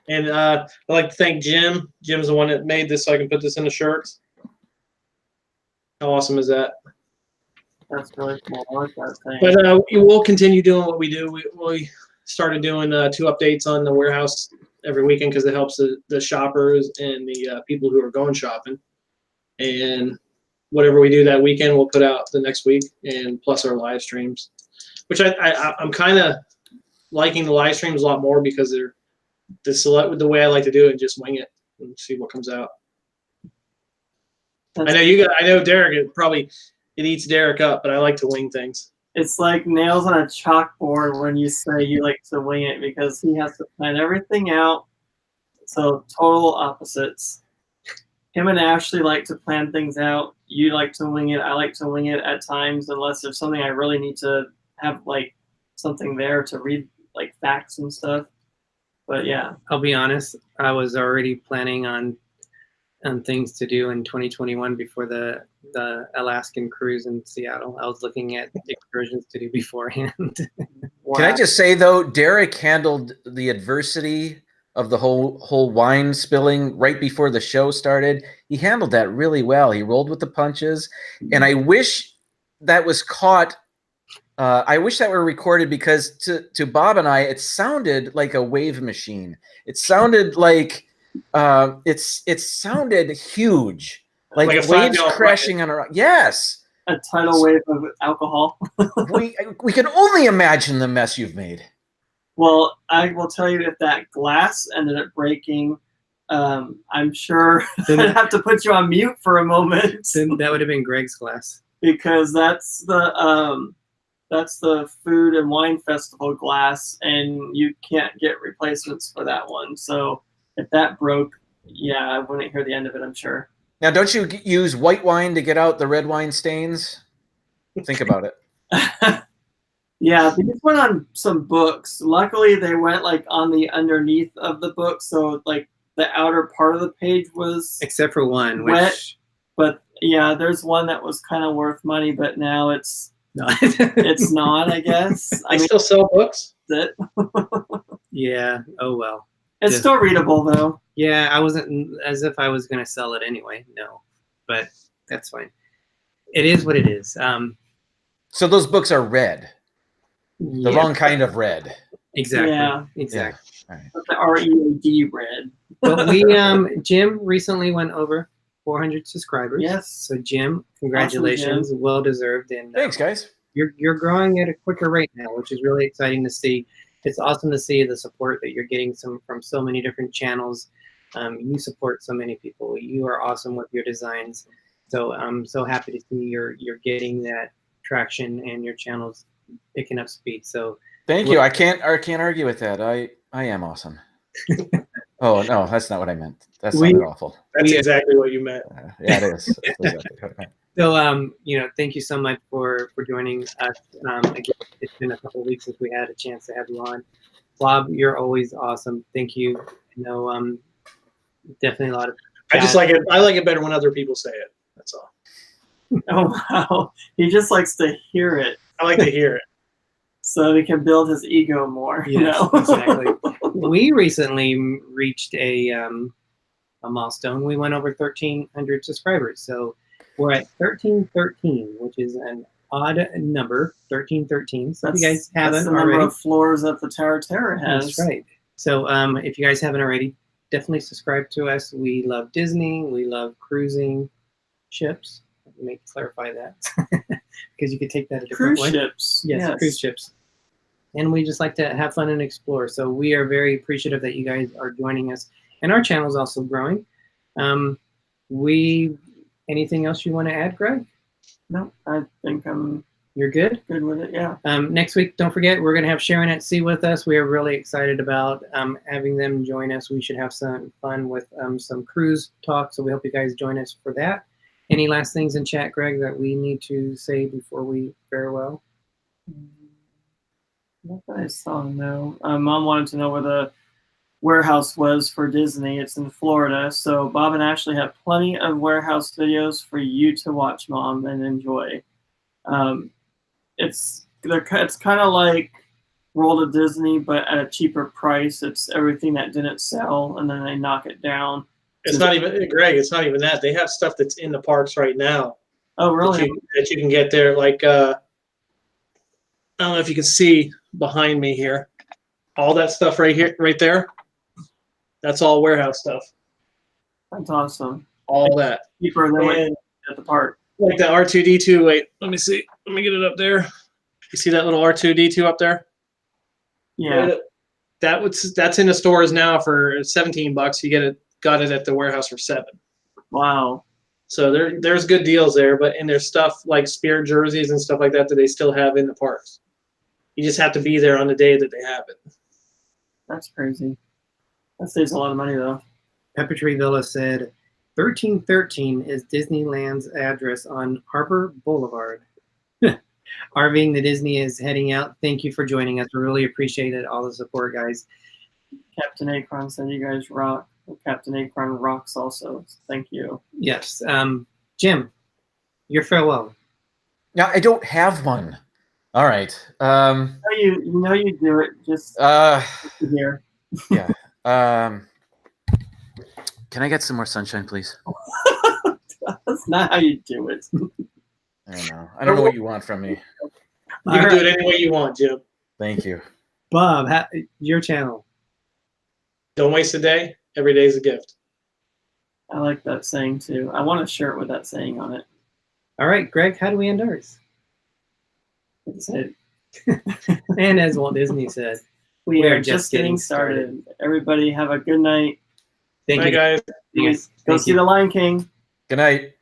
And I'd like to thank Jim. Jim's the one that made this, so I can put this in the shirts. How awesome is that? That's really cool. I like that thing. But we will continue doing what we do. We started doing 2 updates on the warehouse every weekend because it helps the shoppers and the people who are going shopping. And whatever we do that weekend, we'll put out the next week, and plus our live streams, which I'm kind of liking the live streams a lot more because they're the way I like to do it and just wing it and see what comes out. I know Derek, it eats Derek up, but I like to wing things. It's like nails on a chalkboard when you say you like to wing it because he has to plan everything out. So total opposites. Him and Ashley like to plan things out. You like to wing it. I like to wing it at times unless there's something I really need to have like something there to read, like facts and stuff. But yeah, I'll be honest. I was already planning on things to do in 2021 before the Alaskan cruise in Seattle. I was looking at excursions to do beforehand. wow. Can I just say though, Derek handled the adversity of the whole wine spilling right before the show started. He handled that really well. He rolled with the punches, and I wish that was caught. I wish that were recorded because to Bob and I, it sounded like a wave machine. It sounded like it sounded huge, like waves crashing on a rock. Yes, a tidal wave of alcohol. we can only imagine the mess you've made. Well, I will tell you, if that glass ended up breaking, I'm sure I'd have to put you on mute for a moment. Then that would have been Greg's glass. Because that's the Food and Wine Festival glass, and you can't get replacements for that one. So if that broke, yeah, I wouldn't hear the end of it, I'm sure. Now, don't you use white wine to get out the red wine stains? Think about it. Yeah, they just went on some books. Luckily, they went like on the underneath of the book, so like the outer part of the page was Except for one, wet. which But yeah, there's one that was kind of worth money, but now it's no. not. I guess. They still sell books. It. Yeah. Oh well. It's still readable though. Yeah, I wasn't as if I was gonna sell it anyway. No, but that's fine. It is what it is. So those books are red. The Yeah, wrong kind of red. exactly. Yeah. Exactly. All right. But the READ read. But we Jim recently went over 400 subscribers. Yes. So Jim, congratulations, Awesome, well deserved, and Thanks, guys. you're growing at a quicker rate now, which is really exciting to see. It's awesome to see the support that you're getting from so many different channels. You support so many people. You are awesome with your designs. So I'm so happy to see you're getting that traction and your channel's picking up speed. So Thank you. I can't argue with that. I am awesome. Oh no, that's not what I meant. That's not awful. That's exactly what you meant. Yeah, it is. That's exactly what I meant. So thank you so much for joining us. Again, it's been a couple of weeks since we had a chance to have you on. Bob, you're always awesome. Thank you. Definitely a lot of. I just like it. I like it better when other people say it. That's all. Oh wow, he just likes to hear it I like to hear it. so he can build his ego more. Yes, exactly. We recently reached a milestone. We went over 1,300 subscribers. So we're at 1313, which is an odd number, 1313. So if you guys haven't that's the number already, of floors that the Tower Terror has. that's right. So if you guys haven't already, definitely subscribe to us. We love Disney. We love cruising ships. Let me clarify that because you could take that a different Cruise way. ships. Yes, cruise ships. And we just like to have fun and explore. So we are very appreciative that you guys are joining us. And our channel is also growing. Anything else you want to add, Greg? No, I think You're good? good with it, yeah. Next week, don't forget, we're going to have Sharon at Sea with us. We are really excited about having them join us. We should have some fun with some cruise talk. So we hope you guys join us for that. Any last things in chat, Greg, that we need to say before we farewell? Not that I saw, no. Mom wanted to know where the warehouse was for Disney. It's in Florida. So Bob and Ashley have plenty of warehouse videos for you to watch, Mom, and enjoy. It's kind of like World of Disney, but at a cheaper price. It's everything that didn't sell, and then they knock it down. It's not even, Greg, it's not even that. They have stuff that's in the parks right now. Oh, really? That you can get there. Like, I don't know if you can see behind me here. All that stuff right here, right there. That's all warehouse stuff. That's awesome. All that. Cheaper than what And at the park. like the R2D2. Wait, let me see. Let me get it up there. You see that little R2D2 up there? Yeah. That's in the stores now for $17. You got it at the warehouse for $7. Wow. So there's good deals there, and there's stuff like Spirit jerseys and stuff like that they still have in the parks. You just have to be there on the day that they have it. That's crazy. That saves a lot of money, though. Pepper Tree Villa said, 1313 is Disneyland's address on Harbor Boulevard. RVing the Disney is heading out. Thank you for joining us. We really appreciate it. All the support, guys. Captain Akron said you guys rock. Captain Akron rocks also. Thank you. Yes. Jim, your farewell. Now I don't have one. All right. You know you do it. Just here. Yeah. Can I get some more sunshine, please? That's not how you do it. I don't know. I don't know what you want from me. You can do it any way you want, Jim. Thank you. Bob, your channel. Don't waste a day. Every day is a gift. I like that saying too. I want a shirt with that saying on it. All right, Greg, how do we end ours? It's it. And as Walt Disney said, We are just getting started. Everybody have a good night. Thank Bye, you guys. Go see The Lion King. Good night.